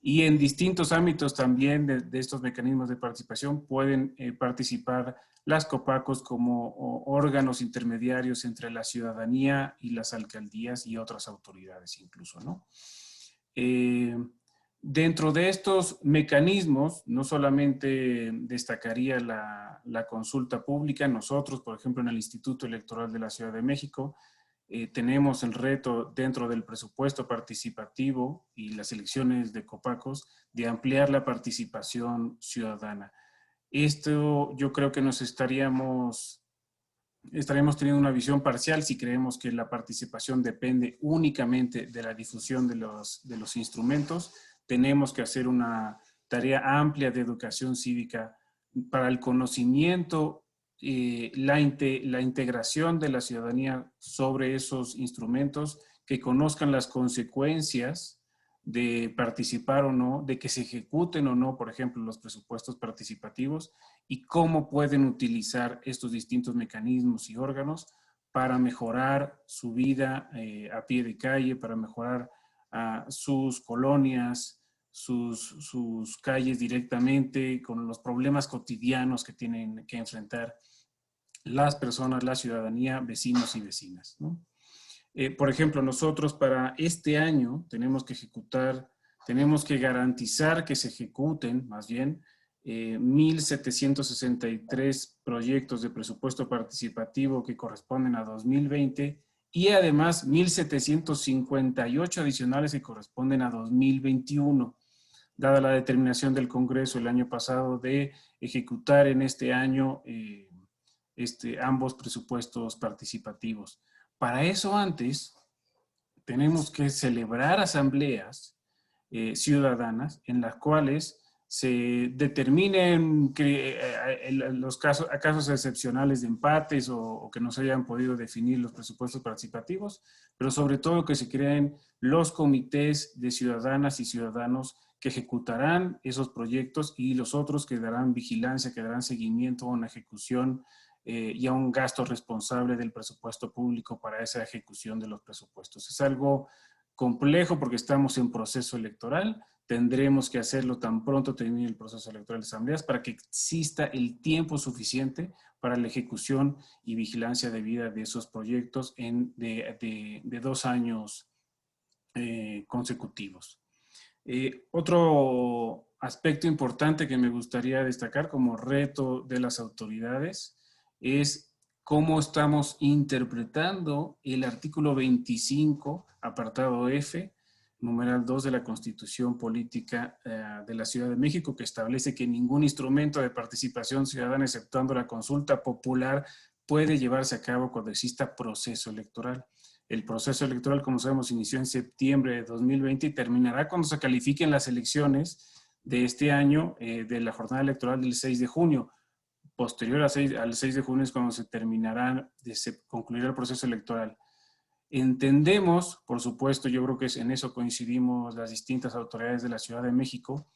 Speaker 1: Y en distintos ámbitos también de estos mecanismos de participación pueden participar las COPACOS como órganos intermediarios entre la ciudadanía y las alcaldías y otras autoridades incluso, ¿no? Dentro de estos mecanismos, no solamente destacaría la consulta pública. Nosotros, por ejemplo, en el Instituto Electoral de la Ciudad de México, tenemos el reto dentro del presupuesto participativo y las elecciones de COPACOS de ampliar la participación ciudadana. Esto yo creo que estaríamos teniendo una visión parcial si creemos que la participación depende únicamente de la difusión de los instrumentos. Tenemos que hacer una tarea amplia de educación cívica para el conocimiento, la integración de la ciudadanía sobre esos instrumentos, que conozcan las consecuencias de participar o no, de que se ejecuten o no, por ejemplo, los presupuestos participativos, y cómo pueden utilizar estos distintos mecanismos y órganos para mejorar su vida a pie de calle, para mejorar sus colonias, sus calles directamente, con los problemas cotidianos que tienen que enfrentar las personas, la ciudadanía, vecinos y vecinas, ¿no? Por ejemplo, nosotros para este año tenemos que garantizar que se ejecuten, más bien, 1,763 proyectos de presupuesto participativo que corresponden a 2020 y además 1,758 adicionales que corresponden a 2021, dada la determinación del Congreso el año pasado de ejecutar en este año ambos presupuestos participativos. Para eso antes tenemos que celebrar asambleas ciudadanas en las cuales se determinen los casos excepcionales de empates o que no se hayan podido definir los presupuestos participativos, pero sobre todo que se creen los comités de ciudadanas y ciudadanos que ejecutarán esos proyectos y los otros que darán vigilancia, que darán seguimiento a una ejecución y a un gasto responsable del presupuesto público para esa ejecución de los presupuestos. Es algo complejo porque estamos en proceso electoral. Tendremos que hacerlo tan pronto termine el proceso electoral de asambleas para que exista el tiempo suficiente para la ejecución y vigilancia debida de esos proyectos de 2 años consecutivos. Otro aspecto importante que me gustaría destacar como reto de las autoridades es cómo estamos interpretando el artículo 25, apartado F, numeral 2 de la Constitución Política de la Ciudad de México, que establece que ningún instrumento de participación ciudadana, exceptuando la consulta popular, puede llevarse a cabo cuando exista proceso electoral. El proceso electoral, como sabemos, inició en septiembre de 2020 y terminará cuando se califiquen las elecciones de este año de la jornada electoral del 6 de junio. Posterior al 6 de junio es cuando se concluirá el proceso electoral. Entendemos, por supuesto, yo creo que en eso coincidimos las distintas autoridades de la Ciudad de México,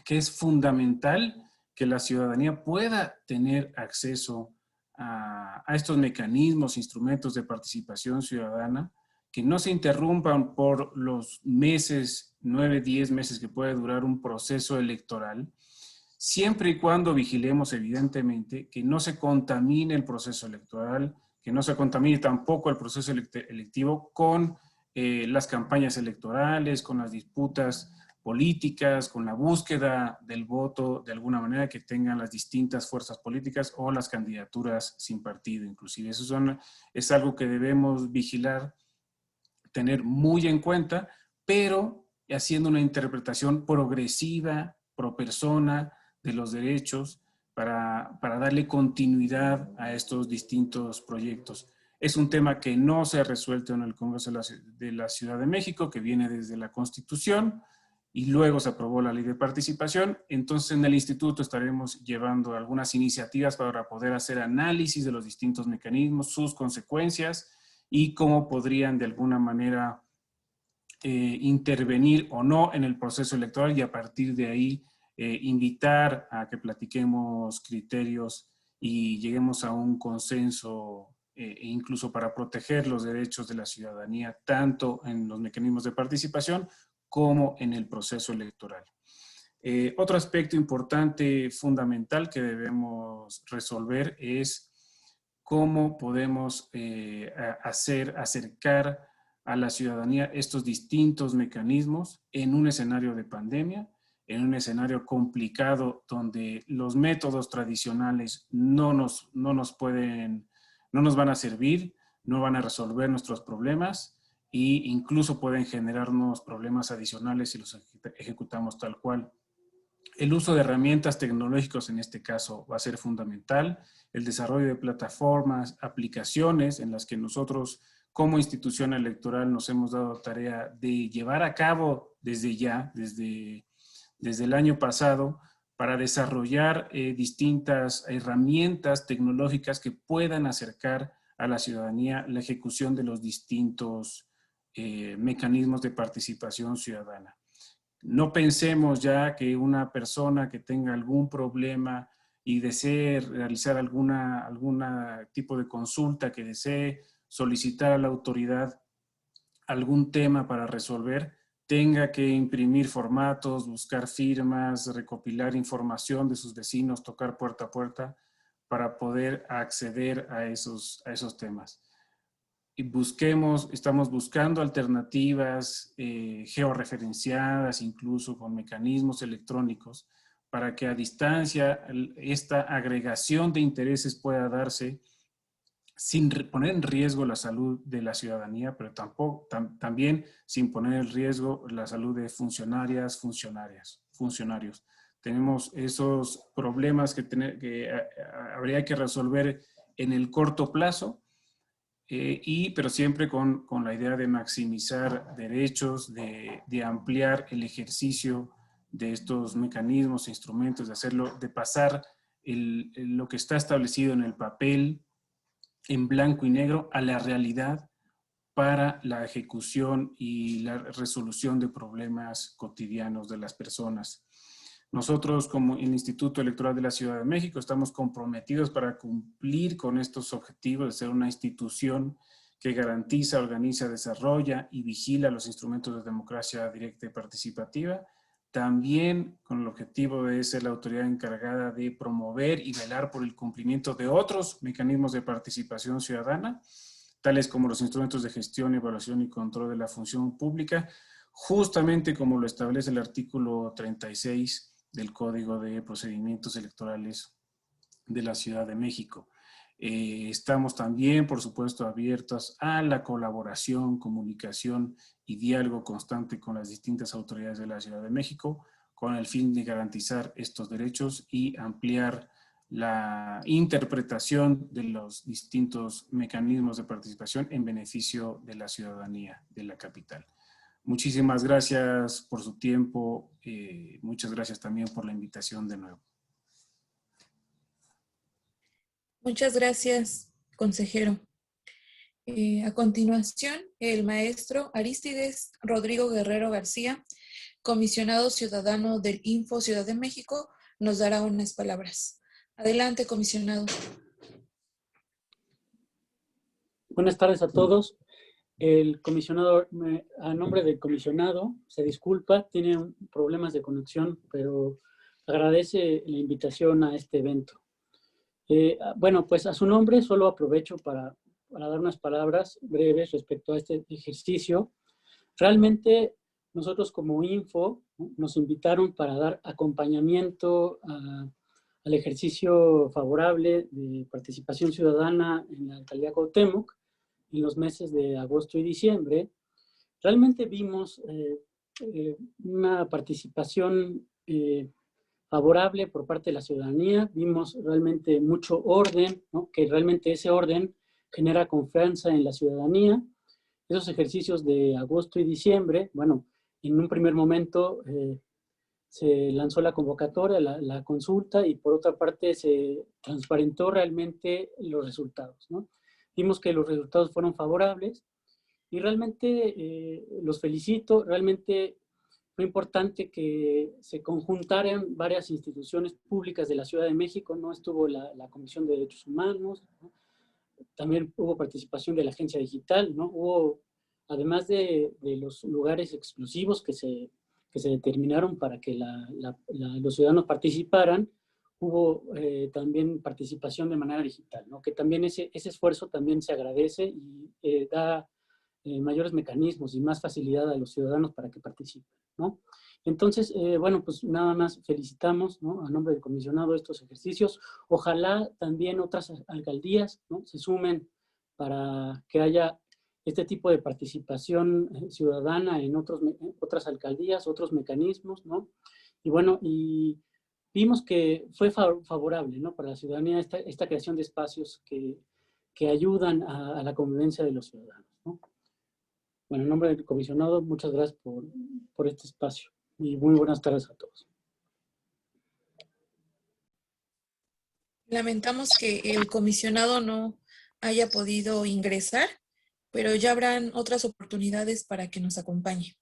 Speaker 1: que es fundamental que la ciudadanía pueda tener acceso a estos mecanismos, instrumentos de participación ciudadana, que no se interrumpan por los meses, 9, 10 meses que puede durar un proceso electoral, siempre y cuando vigilemos evidentemente que no se contamine el proceso electoral, que no se contamine tampoco el proceso electivo con las campañas electorales, con las disputas políticas, con la búsqueda del voto de alguna manera que tengan las distintas fuerzas políticas o las candidaturas sin partido inclusive. Eso es algo que debemos vigilar, tener muy en cuenta, pero haciendo una interpretación progresiva, pro persona, de los derechos para darle continuidad a estos distintos proyectos. Es un tema que no se ha resuelto en el Congreso de la Ciudad de México, que viene desde la Constitución y luego se aprobó la Ley de Participación. Entonces en el Instituto estaremos llevando algunas iniciativas para poder hacer análisis de los distintos mecanismos, sus consecuencias y cómo podrían de alguna manera intervenir o no en el proceso electoral y a partir de ahí invitar a que platiquemos criterios y lleguemos a un consenso incluso para proteger los derechos de la ciudadanía, tanto en los mecanismos de participación como en el proceso electoral. Otro aspecto importante, fundamental que debemos resolver es cómo podemos acercar a la ciudadanía estos distintos mecanismos en un escenario de pandemia, en un escenario complicado donde los métodos tradicionales no nos van a servir, no van a resolver nuestros problemas e incluso pueden generarnos problemas adicionales si los ejecutamos tal cual. El uso de herramientas tecnológicas en este caso va a ser fundamental, el desarrollo de plataformas, aplicaciones en las que nosotros como institución electoral nos hemos dado tarea de llevar a cabo desde el año pasado para desarrollar distintas herramientas tecnológicas que puedan acercar a la ciudadanía la ejecución de los distintos mecanismos de participación ciudadana. No pensemos ya que una persona que tenga algún problema y desee realizar algún tipo de consulta, que desee solicitar a la autoridad algún tema para resolver, tenga que imprimir formatos, buscar firmas, recopilar información de sus vecinos, tocar puerta a puerta para poder acceder a esos temas. Y estamos buscando alternativas georreferenciadas, incluso con mecanismos electrónicos, para que a distancia esta agregación de intereses pueda darse sin poner en riesgo la salud de la ciudadanía, pero también sin poner en riesgo la salud de funcionarios. Tenemos esos problemas que habría que resolver en el corto plazo, pero siempre con la idea de maximizar derechos, de ampliar el ejercicio de estos mecanismos e instrumentos, de hacerlo, de pasar lo que está establecido en el papel, en blanco y negro, a la realidad para la ejecución y la resolución de problemas cotidianos de las personas. Nosotros, como el Instituto Electoral de la Ciudad de México, estamos comprometidos para cumplir con estos objetivos de ser una institución que garantiza, organiza, desarrolla y vigila los instrumentos de democracia directa y participativa, también con el objetivo de ser la autoridad encargada de promover y velar por el cumplimiento de otros mecanismos de participación ciudadana, tales como los instrumentos de gestión, evaluación y control de la función pública, justamente como lo establece el artículo 36 del Código de Procedimientos Electorales de la Ciudad de México. Estamos también, por supuesto, abiertos a la colaboración, comunicación y diálogo constante con las distintas autoridades de la Ciudad de México, con el fin de garantizar estos derechos y ampliar la interpretación de los distintos mecanismos de participación en beneficio de la ciudadanía de la capital. Muchísimas gracias por su tiempo. Muchas gracias también por la invitación de nuevo.
Speaker 2: Muchas gracias, consejero. A continuación, el maestro Arístides Rodrigo Guerrero García, comisionado ciudadano del Info Ciudad de México, nos dará unas palabras. Adelante, comisionado.
Speaker 7: Buenas tardes a todos. El comisionado, a nombre del comisionado, se disculpa, tiene problemas de conexión, pero agradece la invitación a este evento. Bueno, pues a su nombre solo aprovecho para dar unas palabras breves respecto a este ejercicio. Realmente nosotros como Info nos invitaron para dar acompañamiento al ejercicio favorable de participación ciudadana en la alcaldía Cuauhtémoc en los meses de agosto y diciembre. Realmente vimos una participación favorable por parte de la ciudadanía, vimos realmente mucho orden, ¿no? Que realmente ese orden genera confianza en la ciudadanía. Esos ejercicios de agosto y diciembre, bueno, en un primer momento se lanzó la convocatoria, la consulta, y por otra parte se transparentó realmente los resultados, ¿no? Vimos que los resultados fueron favorables y realmente los felicito. Realmente fue importante que se conjuntaran varias instituciones públicas de la Ciudad de México, ¿no? Estuvo la Comisión de Derechos Humanos, ¿no? También hubo participación de la Agencia Digital, ¿no? Hubo, además de los lugares exclusivos que se determinaron para que los ciudadanos participaran, hubo también participación de manera digital, ¿no? Que también ese esfuerzo también se agradece y da mayores mecanismos y más facilidad a los ciudadanos para que participen, ¿no? Entonces, bueno, pues nada más felicitamos, ¿no? A nombre del comisionado estos ejercicios. Ojalá también otras alcaldías, ¿no? Se sumen para que haya este tipo de participación ciudadana en otras alcaldías, otros mecanismos, ¿no? Y bueno, y vimos que fue favorable, ¿no? Para la ciudadanía esta creación de espacios que ayudan a la convivencia de los ciudadanos, ¿no? Bueno, en nombre del comisionado, muchas gracias por este espacio y muy buenas tardes a todos.
Speaker 2: Lamentamos que el comisionado no haya podido ingresar, pero ya habrán otras oportunidades para que nos acompañe.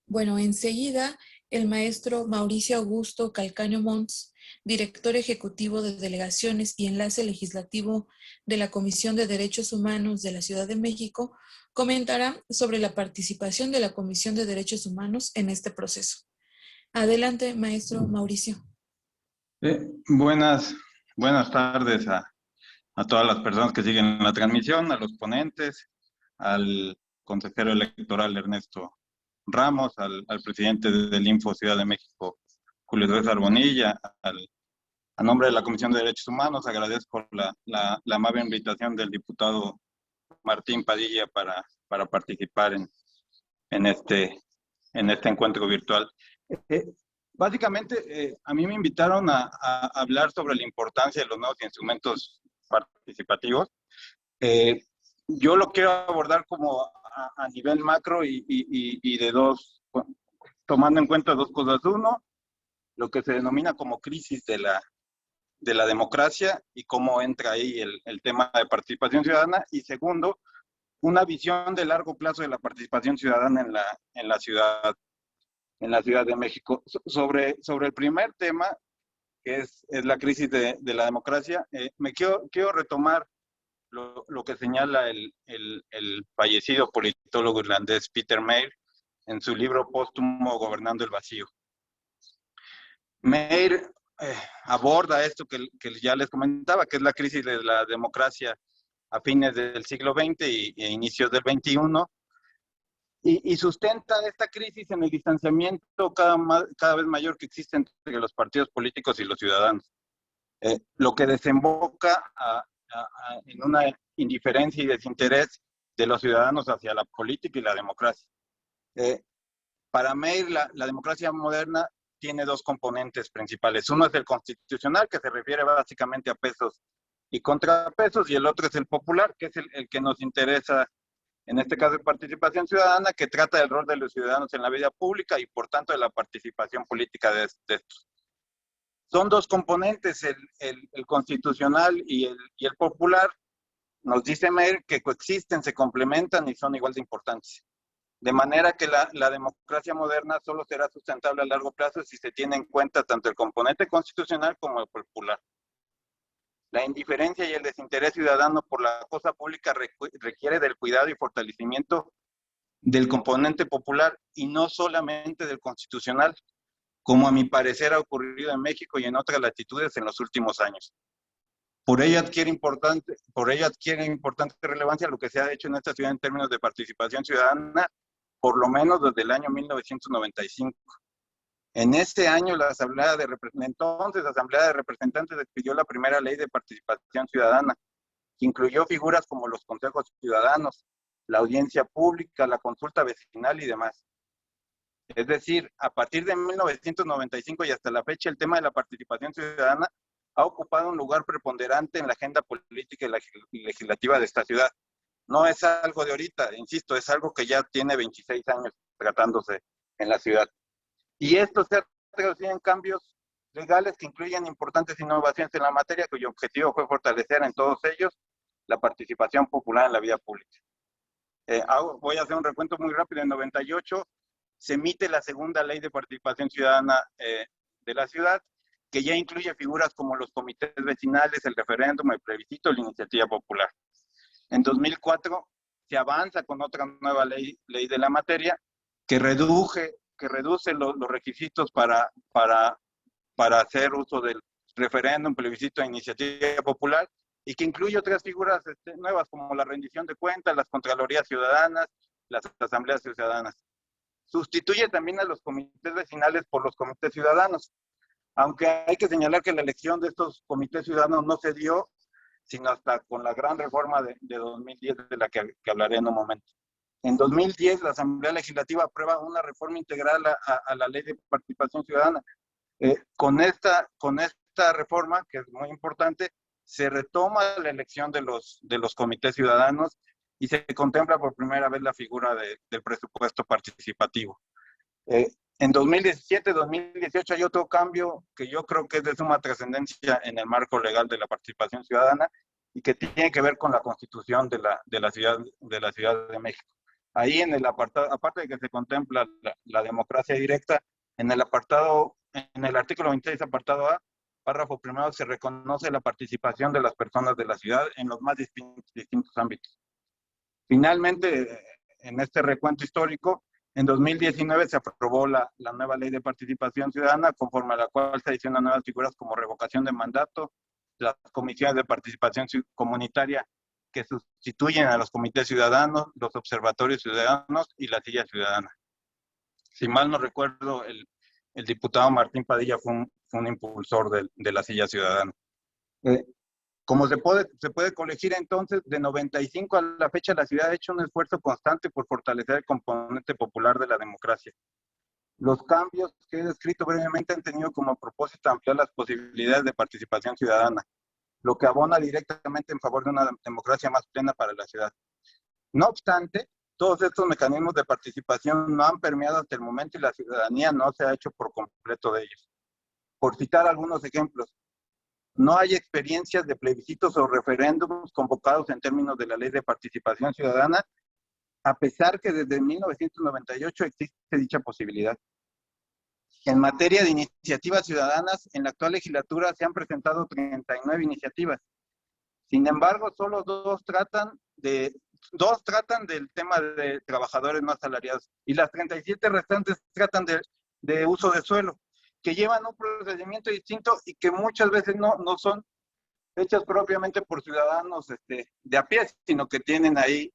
Speaker 2: Bueno, enseguida el maestro Mauricio Augusto Calcaño Mons, director ejecutivo de Delegaciones y Enlace Legislativo de la Comisión de Derechos Humanos de la Ciudad de México, comentará sobre la participación de la Comisión de Derechos Humanos en este proceso. Adelante, maestro Mauricio.
Speaker 8: Buenas tardes a todas las personas que siguen la transmisión, a los ponentes, al consejero electoral Ernesto Ramos, al presidente del Info Ciudad de México, Julio César Bonilla. A nombre de la Comisión de Derechos Humanos, agradezco la amable invitación del diputado Martín Padilla para participar en este encuentro virtual. Básicamente, a mí me invitaron a hablar sobre la importancia de los nuevos instrumentos participativos. Yo lo quiero abordar como a nivel macro y de tomando en cuenta dos cosas. Uno, lo que se denomina como crisis de la democracia y cómo entra ahí el tema de participación ciudadana. Y segundo, una visión de largo plazo de la participación ciudadana en la Ciudad de México. Sobre el primer tema, que es la crisis de la democracia, quiero retomar lo que señala el fallecido politólogo irlandés Peter Mair en su libro póstumo Gobernando el Vacío. Mair aborda esto que ya les comentaba, que es la crisis de la democracia a fines del siglo XX e inicios del XXI, y sustenta esta crisis en el distanciamiento cada vez mayor que existe entre los partidos políticos y los ciudadanos, lo que desemboca en una indiferencia y desinterés de los ciudadanos hacia la política y la democracia. Para Mair, la democracia moderna tiene dos componentes principales. Uno es el constitucional, que se refiere básicamente a pesos y contrapesos, y el otro es el popular, que es el que nos interesa, en este caso de participación ciudadana, que trata del rol de los ciudadanos en la vida pública y por tanto de la participación política de estos. Son dos componentes, el constitucional y el popular. Nos dice Mair que coexisten, se complementan y son igual de importantes. De manera que la democracia moderna solo será sustentable a largo plazo si se tiene en cuenta tanto el componente constitucional como el popular. La indiferencia y el desinterés ciudadano por la cosa pública requiere del cuidado y fortalecimiento del componente popular y no solamente del constitucional, como a mi parecer ha ocurrido en México y en otras latitudes en los últimos años. Por ello adquiere importante relevancia lo que se ha hecho en esta ciudad en términos de participación ciudadana, por lo menos desde el año 1995. En este año, la Asamblea de Representantes expidió la primera ley de participación ciudadana, que incluyó figuras como los consejos ciudadanos, la audiencia pública, la consulta vecinal y demás. Es decir, a partir de 1995 y hasta la fecha, el tema de la participación ciudadana ha ocupado un lugar preponderante en la agenda política y legislativa de esta ciudad. No es algo de ahorita, insisto, es algo que ya tiene 26 años tratándose en la ciudad. Y esto se ha traducido en cambios legales que incluyen importantes innovaciones en la materia, cuyo objetivo fue fortalecer en todos ellos la participación popular en la vida pública. Voy a hacer un recuento muy rápido. En 98 se emite la segunda ley de participación ciudadana de la ciudad, que ya incluye figuras como los comités vecinales, el referéndum, el plebiscito, la iniciativa popular. En 2004 se avanza con otra nueva ley de la materia que reduce los requisitos para hacer uso del referéndum, plebiscito e iniciativa popular, y que incluye otras figuras nuevas como la rendición de cuentas, las contralorías ciudadanas, las asambleas ciudadanas. Sustituye también a los comités vecinales por los comités ciudadanos, aunque hay que señalar que la elección de estos comités ciudadanos no se dio sino hasta con la gran reforma de 2010, de la que hablaré en un momento. En 2010, la Asamblea Legislativa aprueba una reforma integral a la Ley de Participación Ciudadana. Con esta reforma, que es muy importante, se retoma la elección de los comités ciudadanos y se contempla por primera vez la figura del presupuesto participativo. En 2017-2018 hay otro cambio que yo creo que es de suma trascendencia en el marco legal de la participación ciudadana y que tiene que ver con la constitución de la Ciudad de México. Ahí en el apartado, aparte de que se contempla la democracia directa, en el artículo 26, apartado A, párrafo primero, se reconoce la participación de las personas de la ciudad en los más distintos ámbitos. Finalmente, en este recuento histórico, en 2019 se aprobó la nueva ley de participación ciudadana, conforme a la cual se adicionan nuevas figuras como revocación de mandato, las comisiones de participación comunitaria que sustituyen a los comités ciudadanos, los observatorios ciudadanos y la silla ciudadana. Si mal no recuerdo, el diputado Martín Padilla fue un impulsor de la silla ciudadana. Como se puede colegir entonces, de 95 a la fecha, la ciudad ha hecho un esfuerzo constante por fortalecer el componente popular de la democracia. Los cambios que he descrito brevemente han tenido como propósito ampliar las posibilidades de participación ciudadana, lo que abona directamente en favor de una democracia más plena para la ciudad. No obstante, todos estos mecanismos de participación no han permeado hasta el momento y la ciudadanía no se ha hecho por completo de ellos. Por citar algunos ejemplos, no hay experiencias de plebiscitos o referéndums convocados en términos de la Ley de Participación Ciudadana, a pesar que desde 1998 existe dicha posibilidad. En materia de iniciativas ciudadanas, en la actual legislatura se han presentado 39 iniciativas. Sin embargo, solo dos tratan del tema de trabajadores no asalariados y las 37 restantes tratan de uso de suelo, que llevan un procedimiento distinto y que muchas veces no son hechas propiamente por ciudadanos de a pie, sino que tienen ahí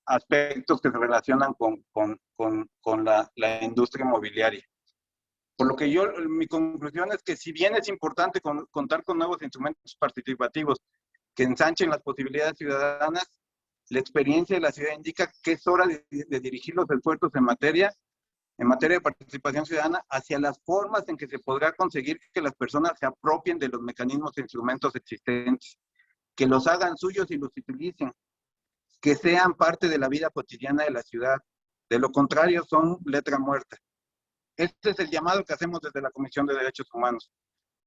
Speaker 8: aspectos que se relacionan con la industria inmobiliaria. Por lo que mi conclusión es que si bien es importante contar con nuevos instrumentos participativos que ensanchen las posibilidades ciudadanas, la experiencia de la ciudad indica que es hora de dirigir los esfuerzos en materia de participación ciudadana hacia las formas en que se podrá conseguir que las personas se apropien de los mecanismos e instrumentos existentes, que los hagan suyos y los utilicen, que sean parte de la vida cotidiana de la ciudad. De lo contrario, son letra muerta. Este es el llamado que hacemos desde la Comisión de Derechos Humanos.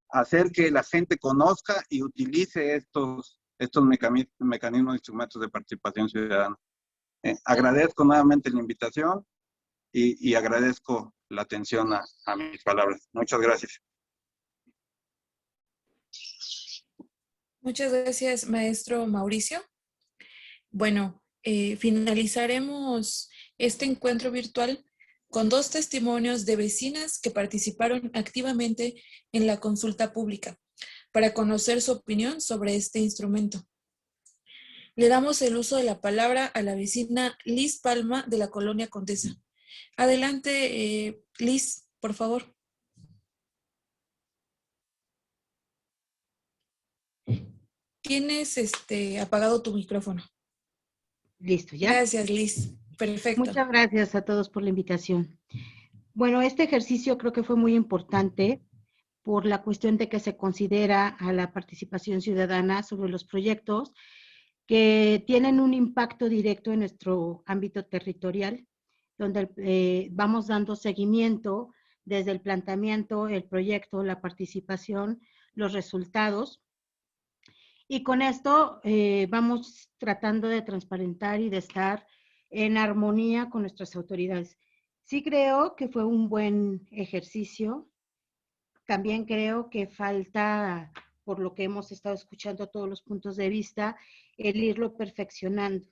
Speaker 8: Hacer que la gente conozca y utilice estos mecanismos e instrumentos de participación ciudadana. Agradezco nuevamente la invitación y agradezco la atención a mis palabras. Muchas gracias.
Speaker 2: Muchas gracias, maestro Mauricio. Bueno, finalizaremos este encuentro virtual con 2 testimonios de vecinas que participaron activamente en la consulta pública para conocer su opinión sobre este instrumento. Le damos el uso de la palabra a la vecina Liz Palma de la Colonia Condesa. Adelante, Liz, por favor. Tienes apagado tu micrófono.
Speaker 9: Listo, ¿ya?
Speaker 2: Gracias, Liz. Perfecto.
Speaker 9: Muchas gracias a todos por la invitación. Bueno, este ejercicio creo que fue muy importante por la cuestión de que se considera a la participación ciudadana sobre los proyectos que tienen un impacto directo en nuestro ámbito territorial, donde vamos dando seguimiento desde el planteamiento, el proyecto, la participación, los resultados. Y con esto vamos tratando de transparentar y de estar en armonía con nuestras autoridades. Sí creo que fue un buen ejercicio. También creo que falta, por lo que hemos estado escuchando todos los puntos de vista, el irlo perfeccionando.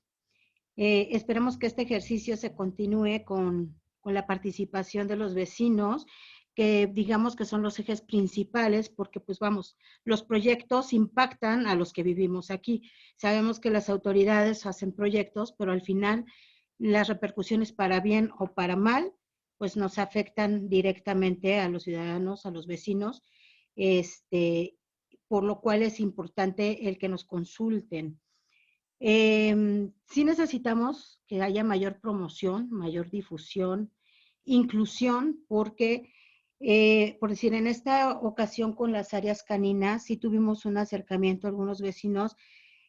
Speaker 9: Esperemos que este ejercicio se continúe con la participación de los vecinos, que digamos que son los ejes principales, porque pues vamos, los proyectos impactan a los que vivimos aquí. Sabemos que las autoridades hacen proyectos, pero al final las repercusiones para bien o para mal, pues nos afectan directamente a los ciudadanos, a los vecinos, por lo cual es importante el que nos consulten. Sí necesitamos que haya mayor promoción, mayor difusión, inclusión, porque, por decir, en esta ocasión con las áreas caninas, sí tuvimos un acercamiento a algunos vecinos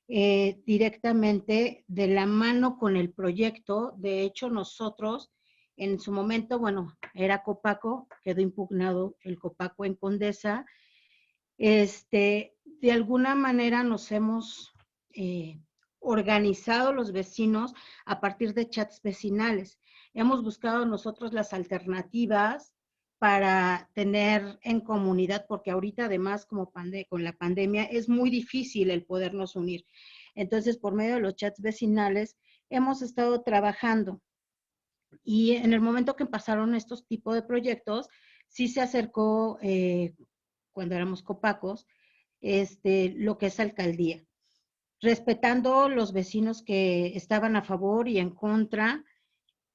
Speaker 9: directamente de la mano con el proyecto. De hecho, nosotros, en su momento, bueno, era Copaco, quedó impugnado el Copaco en Condesa. De alguna manera nos hemos organizado los vecinos a partir de chats vecinales. Hemos buscado nosotros las alternativas para tener en comunidad, porque ahorita además con la pandemia es muy difícil el podernos unir. Entonces, por medio de los chats vecinales hemos estado trabajando. Y en el momento que pasaron estos tipos de proyectos, sí se acercó, cuando éramos Copacos, lo que es alcaldía, respetando los vecinos que estaban a favor y en contra,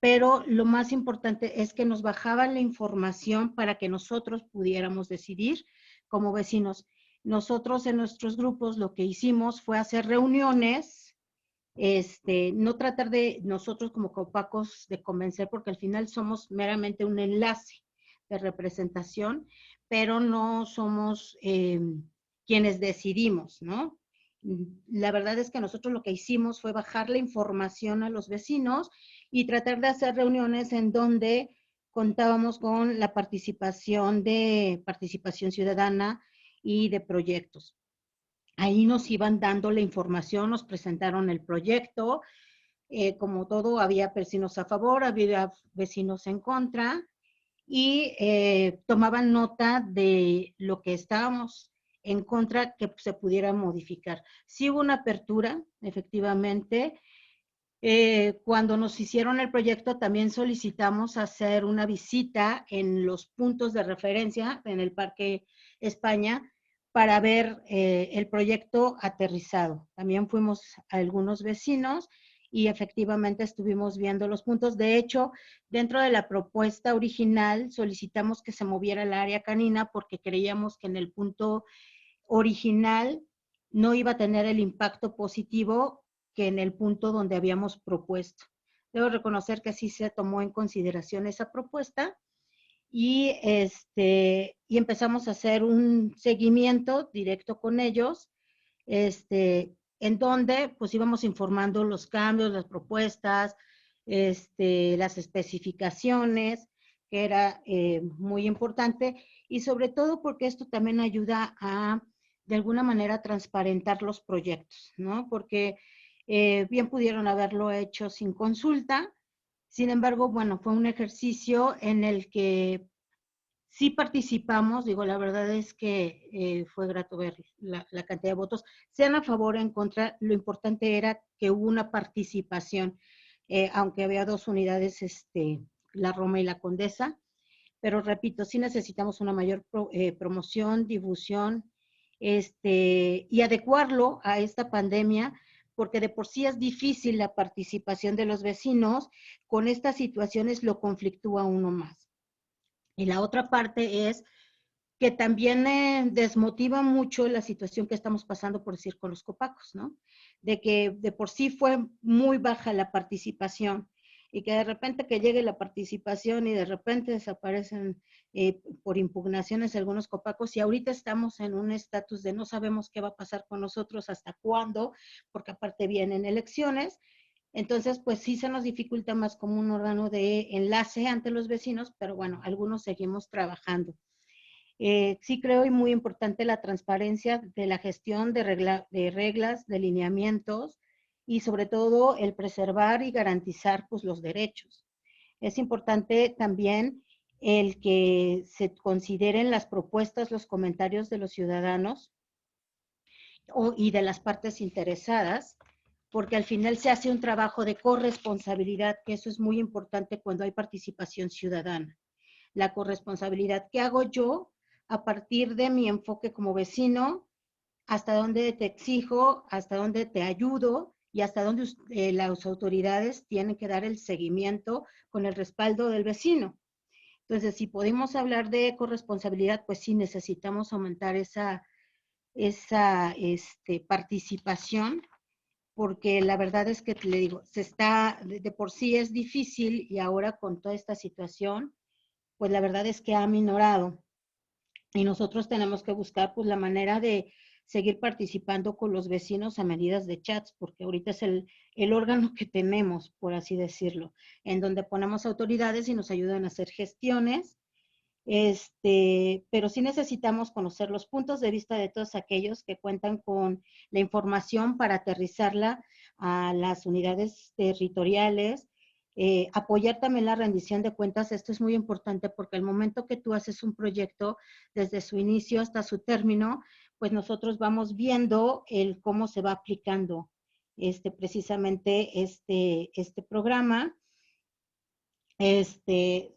Speaker 9: pero lo más importante es que nos bajaban la información para que nosotros pudiéramos decidir como vecinos. Nosotros en nuestros grupos lo que hicimos fue hacer reuniones, no tratar de nosotros como Copacos de convencer, porque al final somos meramente un enlace de representación, pero no somos quienes decidimos, ¿no? La verdad es que nosotros lo que hicimos fue bajar la información a los vecinos y tratar de hacer reuniones en donde contábamos con la participación ciudadana y de proyectos. Ahí nos iban dando la información, nos presentaron el proyecto. Como todo, había vecinos a favor, había vecinos en contra, y tomaban nota de lo que estábamos en contra que se pudiera modificar. Sí hubo una apertura, efectivamente. Cuando nos hicieron el proyecto, también solicitamos hacer una visita en los puntos de referencia en el Parque España para ver el proyecto aterrizado. También fuimos a algunos vecinos y efectivamente estuvimos viendo los puntos. De hecho, dentro de la propuesta original solicitamos que se moviera el área canina porque creíamos que en el punto original no iba a tener el impacto positivo que en el punto donde habíamos propuesto. Debo reconocer que sí se tomó en consideración esa propuesta y empezamos a hacer un seguimiento directo con ellos, en donde pues íbamos informando los cambios, las propuestas, las especificaciones, que era muy importante, y sobre todo porque esto también ayuda a, de alguna manera, transparentar los proyectos, ¿no? Porque bien pudieron haberlo hecho sin consulta. Sin embargo, bueno, fue un ejercicio en el que sí participamos. Digo, la verdad es que fue grato ver la cantidad de votos, sean a favor o en contra. Lo importante era que hubo una participación, aunque había dos unidades, la Roma y la Condesa, pero repito, sí necesitamos una mayor promoción, difusión, y adecuarlo a esta pandemia, porque de por sí es difícil la participación de los vecinos. Con estas situaciones lo conflictúa uno más. Y la otra parte es que también desmotiva mucho la situación que estamos pasando, por decir, con los copacos, ¿no? De que de por sí fue muy baja la participación y que de repente que llegue la participación y de repente desaparecen por impugnaciones algunos copacos, y ahorita estamos en un estatus de no sabemos qué va a pasar con nosotros, hasta cuándo, porque aparte vienen elecciones. Entonces, pues sí se nos dificulta más como un órgano de enlace ante los vecinos, pero bueno, algunos seguimos trabajando. Sí creo, y muy importante, la transparencia de la gestión de reglas, de lineamientos, y sobre todo el preservar y garantizar pues los derechos. Es importante también el que se consideren las propuestas, los comentarios de los ciudadanos y de las partes interesadas, porque al final se hace un trabajo de corresponsabilidad, que eso es muy importante cuando hay participación ciudadana. La corresponsabilidad, ¿qué hago yo a partir de mi enfoque como vecino? Hasta dónde te exijo, hasta dónde te ayudo y hasta dónde las autoridades tienen que dar el seguimiento con el respaldo del vecino. Entonces, si podemos hablar de corresponsabilidad, pues sí necesitamos aumentar esa participación, porque la verdad es que le digo, de por sí es difícil, y ahora con toda esta situación, pues la verdad es que ha minorado. Y nosotros tenemos que buscar pues la manera de seguir participando con los vecinos a medidas de chats, porque ahorita es el órgano que tenemos, por así decirlo, en donde ponemos autoridades y nos ayudan a hacer gestiones. Pero sí necesitamos conocer los puntos de vista de todos aquellos que cuentan con la información para aterrizarla a las unidades territoriales. Apoyar también la rendición de cuentas. Esto es muy importante porque al momento que tú haces un proyecto, desde su inicio hasta su término, pues nosotros vamos viendo cómo se va aplicando precisamente este programa, de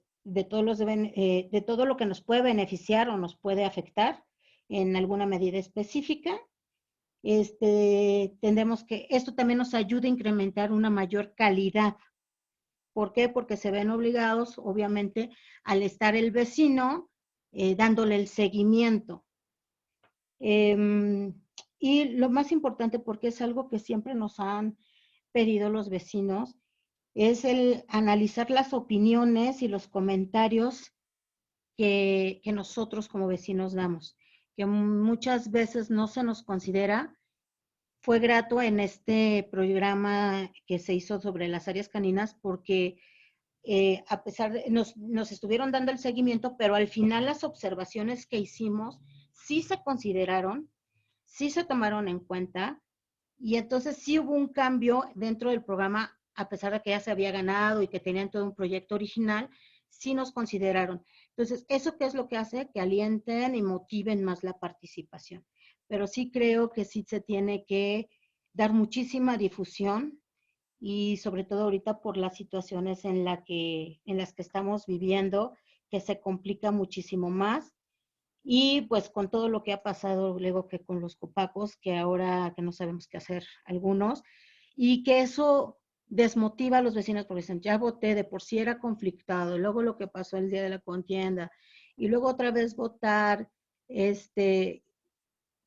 Speaker 9: todo lo que nos puede beneficiar o nos puede afectar en alguna medida específica. Tendremos que, esto también nos ayuda a incrementar una mayor calidad. ¿Por qué? Porque se ven obligados, obviamente, al estar el vecino, dándole el seguimiento. Y lo más importante, porque es algo que siempre nos han pedido los vecinos, es el analizar las opiniones y los comentarios que nosotros como vecinos damos. que muchas veces no se nos considera. Fue grato en este programa que se hizo sobre las áreas caninas porque a pesar de, nos estuvieron dando el seguimiento, pero al final las observaciones que hicimos sí se consideraron, sí se tomaron en cuenta, y entonces sí hubo un cambio dentro del programa, a pesar de que ya se había ganado y que tenían todo un proyecto original, sí nos consideraron. Entonces, ¿eso qué es lo que hace? Que alienten y motiven más la participación. Pero sí creo que sí se tiene que dar muchísima difusión, y sobre todo ahorita por las situaciones en las que estamos viviendo, que se complica muchísimo más. Y pues con todo lo que ha pasado luego que con los copacos, que ahora que no sabemos qué hacer algunos, y que eso desmotiva a los vecinos porque dicen, ya voté, de por sí era conflictado, luego lo que pasó el día de la contienda, y luego otra vez votar,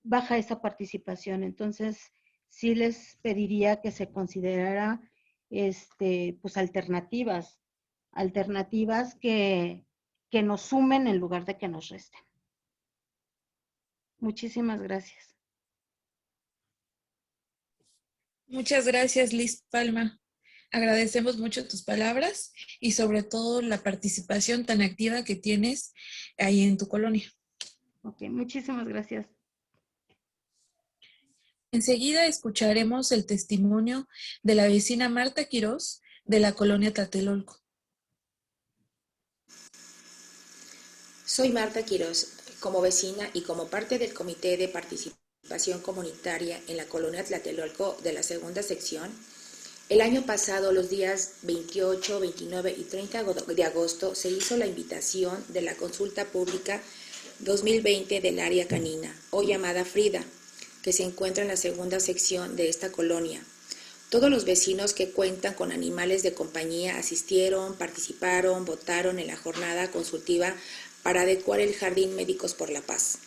Speaker 9: baja esa participación. Entonces, sí les pediría que se considerara pues alternativas que nos sumen en lugar de que nos resten. Muchísimas gracias.
Speaker 2: Muchas gracias, Liz Palma. Agradecemos mucho tus palabras y sobre todo la participación tan activa que tienes ahí en tu colonia.
Speaker 9: Ok, muchísimas gracias.
Speaker 2: Enseguida escucharemos el testimonio de la vecina Marta Quirós de la colonia Tlatelolco.
Speaker 10: Soy Marta Quirós, como vecina y como parte del Comité de Participación Comunitaria en la colonia Tlatelolco de la segunda sección. El año pasado, los días 28, 29 y 30 de agosto, se hizo la invitación de la consulta pública 2020 del área canina, o llamada Frida, que se encuentra en la segunda sección de esta colonia. Todos los vecinos que cuentan con animales de compañía asistieron, participaron, votaron en la jornada consultiva para adecuar el Jardín Médicos por la Paz,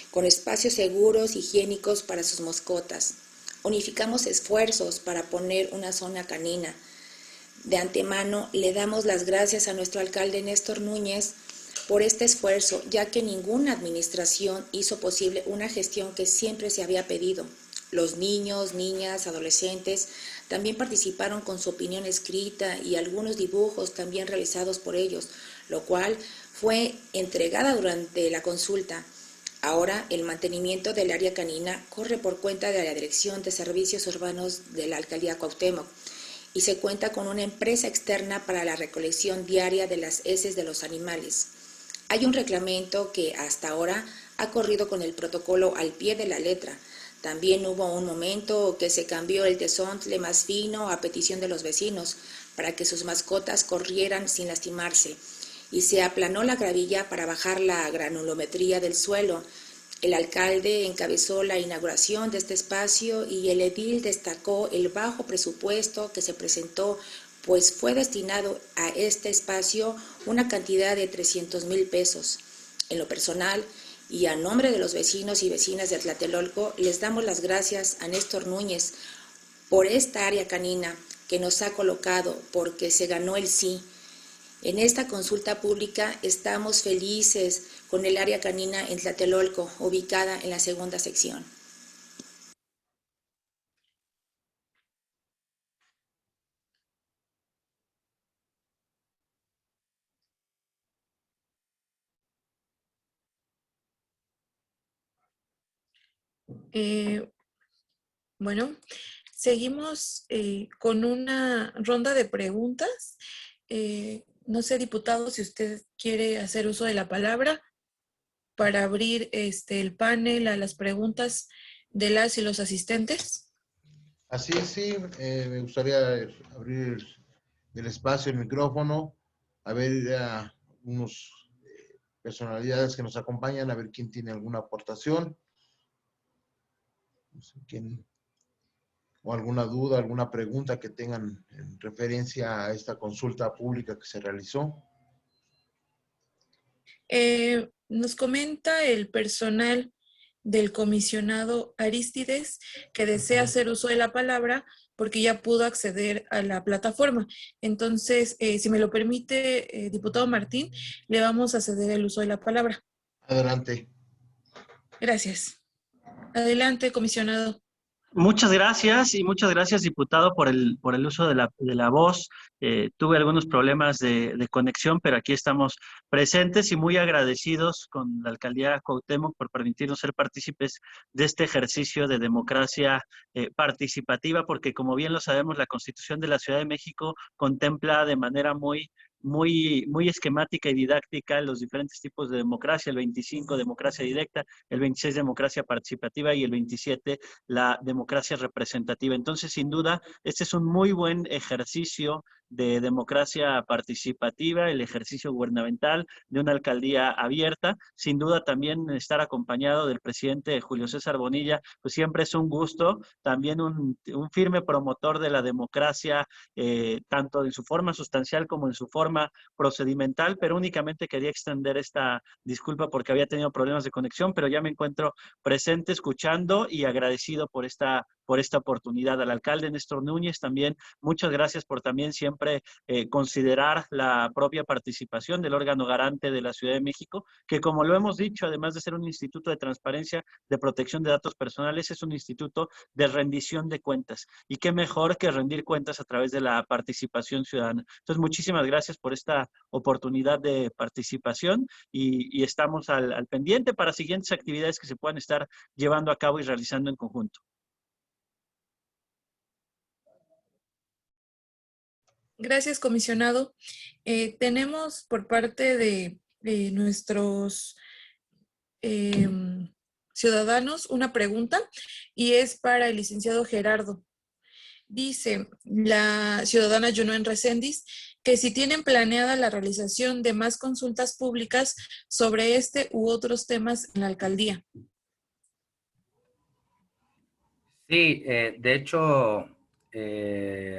Speaker 10: con espacios seguros, higiénicos para sus mascotas. Unificamos esfuerzos para poner una zona canina. De antemano, le damos las gracias a nuestro alcalde Néstor Núñez por este esfuerzo, ya que ninguna administración hizo posible una gestión que siempre se había pedido. Los niños, niñas, adolescentes también participaron con su opinión escrita y algunos dibujos también realizados por ellos, lo cual fue entregada durante la consulta. Ahora, el mantenimiento del área canina corre por cuenta de la Dirección de Servicios Urbanos de la Alcaldía Cuauhtémoc y se cuenta con una empresa externa para la recolección diaria de las heces de los animales. Hay un reglamento que hasta ahora ha corrido con el protocolo al pie de la letra. También hubo un momento que se cambió el desontle más fino a petición de los vecinos para que sus mascotas corrieran sin lastimarse, y se aplanó la gravilla para bajar la granulometría del suelo. El alcalde encabezó la inauguración de este espacio y el edil destacó el bajo presupuesto que se presentó, pues fue destinado a este espacio una cantidad de 300,000 pesos. En lo personal, y a nombre de los vecinos y vecinas de Tlatelolco, les damos las gracias a Néstor Núñez por esta área canina que nos ha colocado, porque se ganó el sí. En esta consulta pública estamos felices con el área canina en Tlatelolco, ubicada en la segunda sección.
Speaker 2: Bueno, seguimos con una ronda de preguntas. No sé, diputado, si usted quiere hacer uso de la palabra para abrir el panel a las preguntas de las y los asistentes.
Speaker 4: Así es, sí. Me gustaría abrir el espacio, el micrófono, a ver a unos personalidades que nos acompañan, a ver quién tiene alguna aportación. No sé quién, o alguna duda, alguna pregunta que tengan en referencia a esta consulta pública que se realizó.
Speaker 2: Nos comenta el personal del comisionado Arístides que desea hacer uso de la palabra porque ya pudo acceder a la plataforma. Entonces, si me lo permite, diputado Martín, le vamos a ceder el uso de la palabra.
Speaker 4: Adelante.
Speaker 2: Gracias. Adelante, comisionado.
Speaker 11: Muchas gracias y muchas gracias, diputado, por el uso de la voz. Tuve algunos problemas de conexión, pero aquí estamos presentes y muy agradecidos con la Alcaldía Cuauhtémoc por permitirnos ser partícipes de este ejercicio de democracia participativa, porque como bien lo sabemos, la Constitución de la Ciudad de México contempla de manera muy esquemática y didáctica los diferentes tipos de democracia: el 25, democracia directa; el 26, democracia participativa; y el 27, la democracia representativa. Entonces, sin duda, este es un muy buen ejercicio de democracia participativa, el ejercicio gubernamental de una alcaldía abierta. Sin duda, también estar acompañado del presidente Julio César Bonilla, pues siempre es un gusto. También un firme promotor de la democracia, tanto en su forma sustancial como en su forma procedimental, pero únicamente quería extender esta disculpa porque había tenido problemas de conexión, pero ya me encuentro presente, escuchando y agradecido por esta oportunidad. Al alcalde Néstor Núñez también, muchas gracias por también siempre considerar la propia participación del órgano garante de la Ciudad de México, que, como lo hemos dicho, además de ser un instituto de transparencia, de protección de datos personales, es un instituto de rendición de cuentas. Y qué mejor que rendir cuentas a través de la participación ciudadana. Entonces, muchísimas gracias por esta oportunidad de participación y estamos al pendiente para siguientes actividades que se puedan estar llevando a cabo y realizando en conjunto.
Speaker 2: Gracias, comisionado. Tenemos por parte de nuestros ciudadanos una pregunta, y es para el licenciado Gerardo. Dice la ciudadana Yunuen Recendis que si tienen planeada la realización de más consultas públicas sobre este u otros temas en la alcaldía.
Speaker 6: Sí, de hecho,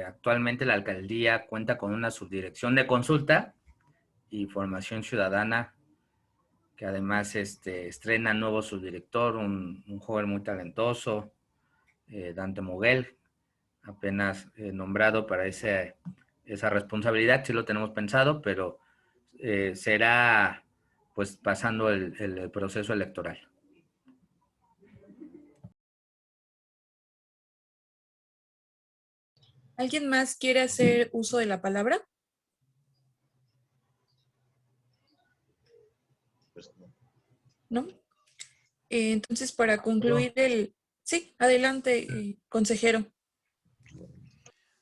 Speaker 6: actualmente la alcaldía cuenta con una subdirección de consulta y formación ciudadana, que además estrena nuevo subdirector, un joven muy talentoso, Dante Moguel, apenas nombrado para esa responsabilidad. Sí lo tenemos pensado, pero será pues pasando el proceso electoral.
Speaker 2: ¿Alguien más quiere hacer uso de la palabra? ¿No? Entonces, para concluir Sí, adelante, consejero.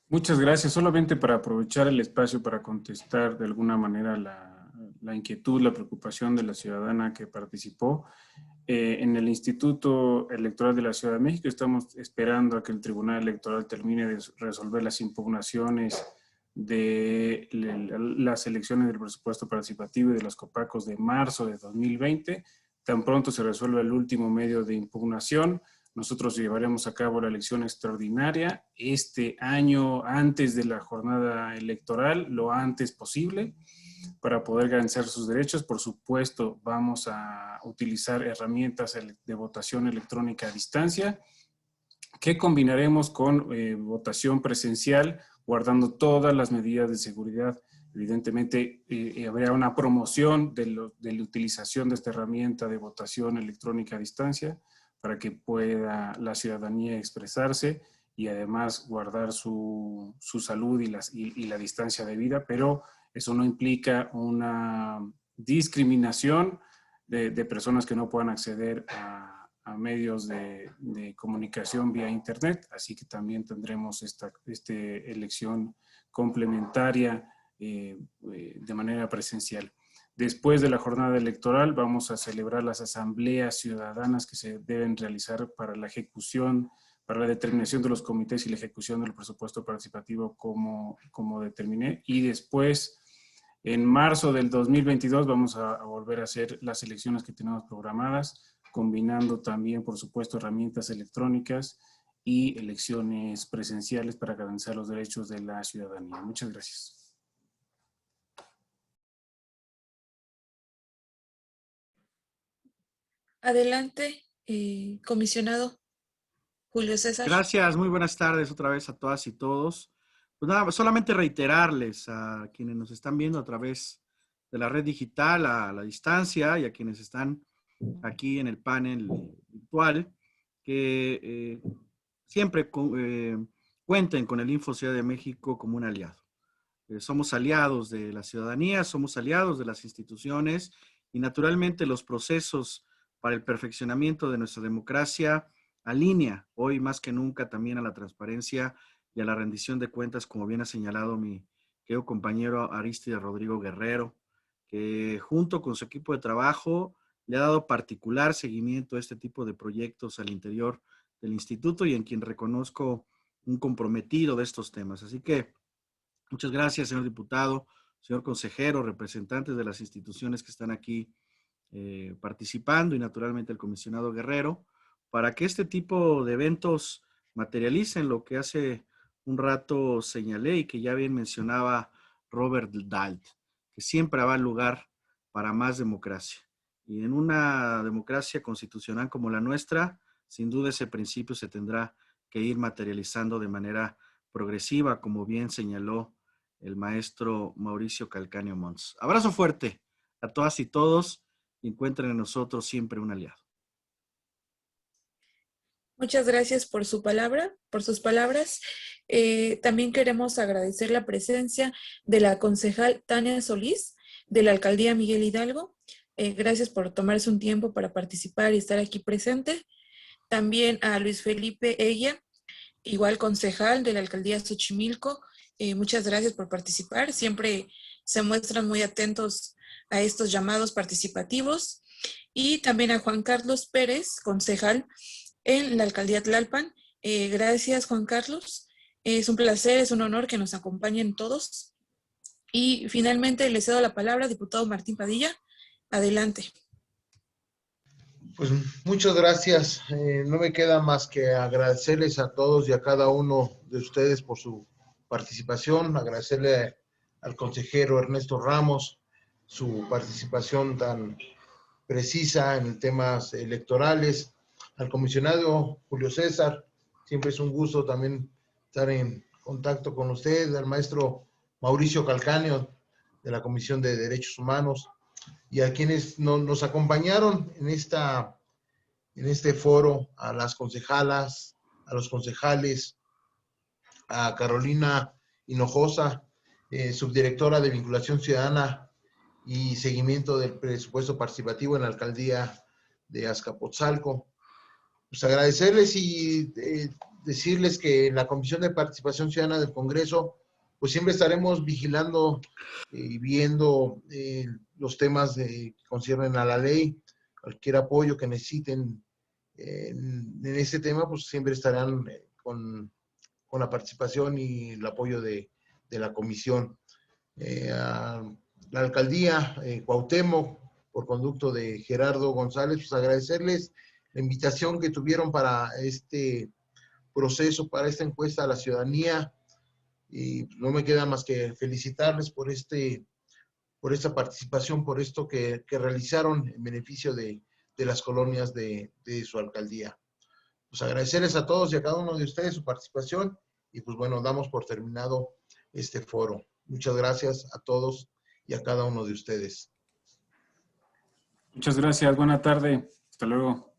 Speaker 1: Muchas gracias. Solamente para aprovechar el espacio para contestar de alguna manera la inquietud, la preocupación de la ciudadana que participó. En el Instituto Electoral de la Ciudad de México estamos esperando a que el Tribunal Electoral termine de resolver las impugnaciones de las elecciones del presupuesto participativo y de los copacos de marzo de 2020. Tan pronto se resuelva el último medio de impugnación, nosotros llevaremos a cabo la elección extraordinaria este año antes de la jornada electoral, lo antes posible, para poder garantizar sus derechos. Por supuesto, vamos a utilizar herramientas de votación electrónica a distancia, que combinaremos con votación presencial, guardando todas las medidas de seguridad. Evidentemente, habrá una promoción de la utilización de esta herramienta de votación electrónica a distancia para que pueda la ciudadanía expresarse y además guardar su salud y la distancia debida, pero eso no implica una discriminación de personas que no puedan acceder a medios de comunicación vía internet, así que también tendremos esta elección complementaria de manera presencial. Después de la jornada electoral vamos a celebrar las asambleas ciudadanas que se deben realizar para la ejecución, para la determinación de los comités y la ejecución del presupuesto participativo como determiné. Y después, en marzo del 2022, vamos a volver a hacer las elecciones que tenemos programadas, combinando también, por supuesto, herramientas electrónicas y elecciones presenciales para garantizar los derechos de la ciudadanía. Muchas gracias.
Speaker 2: Adelante, comisionado Julio César.
Speaker 3: Gracias, muy buenas tardes otra vez a todas y todos. Pues nada, solamente reiterarles a quienes nos están viendo a través de la red digital, a la distancia, y a quienes están aquí en el panel virtual, que siempre cuenten con el Info Ciudad de México como un aliado. Somos aliados de la ciudadanía, somos aliados de las instituciones y naturalmente los procesos para el perfeccionamiento de nuestra democracia alinea hoy más que nunca también a la transparencia y a la rendición de cuentas, como bien ha señalado mi querido compañero Arístide Rodrigo Guerrero, que junto con su equipo de trabajo le ha dado particular seguimiento a este tipo de proyectos al interior del instituto y en quien reconozco un comprometido de estos temas. Así que muchas gracias, señor diputado, señor consejero, representantes de las instituciones que están aquí participando y naturalmente el comisionado Guerrero, para que este tipo de eventos materialicen lo que hace un rato señalé y que ya bien mencionaba Robert Dahl, que siempre va a lugar para más democracia. Y en una democracia constitucional como la nuestra, sin duda ese principio se tendrá que ir materializando de manera progresiva, como bien señaló el maestro Mauricio Calcáneo Mons. Abrazo fuerte a todas y todos y encuentren en nosotros siempre un aliado.
Speaker 2: Muchas gracias por su palabra, por sus palabras. También queremos agradecer la presencia de la concejal Tania Solís, de la Alcaldía Miguel Hidalgo. Gracias por tomarse un tiempo para participar y estar aquí presente. También a Luis Felipe Eguía, igual concejal de la Alcaldía Xochimilco. Muchas gracias por participar. Siempre se muestran muy atentos a estos llamados participativos. Y también a Juan Carlos Pérez, concejal en la Alcaldía Tlalpan. Gracias, Juan Carlos. Es un placer, es un honor que nos acompañen todos. Y finalmente le cedo la palabra, diputado Martín Padilla. Adelante.
Speaker 4: Pues muchas gracias. No me queda más que agradecerles a todos y a cada uno de ustedes por su participación, agradecerle al consejero Ernesto Ramos su participación tan precisa en temas electorales, al comisionado Julio César, siempre es un gusto también estar en contacto con usted, al maestro Mauricio Calcáneo de la Comisión de Derechos Humanos y a quienes nos acompañaron en este foro, a las concejalas, a los concejales, a Carolina Hinojosa, subdirectora de Vinculación Ciudadana y Seguimiento del Presupuesto Participativo en la Alcaldía de Azcapotzalco. Pues agradecerles y decirles que en la Comisión de Participación Ciudadana del Congreso, pues siempre estaremos vigilando y viendo los temas que conciernen a la ley. Cualquier apoyo que necesiten en este tema, pues siempre estarán con la participación y el apoyo de la comisión. A la alcaldía Cuauhtémoc, por conducto de Gerardo González, pues agradecerles la invitación que tuvieron para este proceso, para esta encuesta a la ciudadanía, y no me queda más que felicitarles por esta participación, por esto que realizaron en beneficio de las colonias de su alcaldía. Pues agradecerles a todos y a cada uno de ustedes su participación y pues bueno, damos por terminado este foro. Muchas gracias a todos y a cada uno de ustedes.
Speaker 1: Muchas gracias, buena tarde. Hasta luego.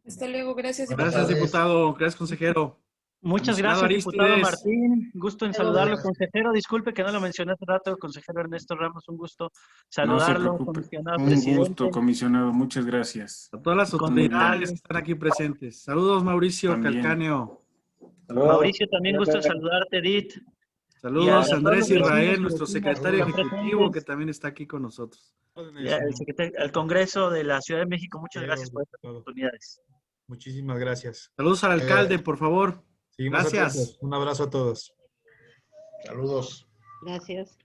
Speaker 2: Hasta luego, gracias, diputado.
Speaker 3: Gracias, diputado. Gracias, consejero.
Speaker 11: Muchas gracias, diputado Martín. Gusto en saludarlo, consejero. Disculpe que no lo mencioné hace rato, consejero Ernesto Ramos. Un gusto saludarlo, comisionado presidente.
Speaker 1: Un gusto, comisionado. Muchas gracias.
Speaker 3: A todas las autoridades que están aquí presentes. Saludos, Mauricio Calcáneo.
Speaker 11: Mauricio, también gusto en saludarte, Edith.
Speaker 3: Saludos, Andrés Israel, nuestro secretario ejecutivo, que también está aquí con nosotros.
Speaker 11: Al Congreso de la Ciudad de México, muchas gracias por estas oportunidades.
Speaker 12: Muchísimas gracias.
Speaker 3: Saludos al alcalde, por favor.
Speaker 12: Seguimos
Speaker 3: gracias.
Speaker 12: Atentos. Un abrazo a todos.
Speaker 4: Saludos.
Speaker 9: Gracias.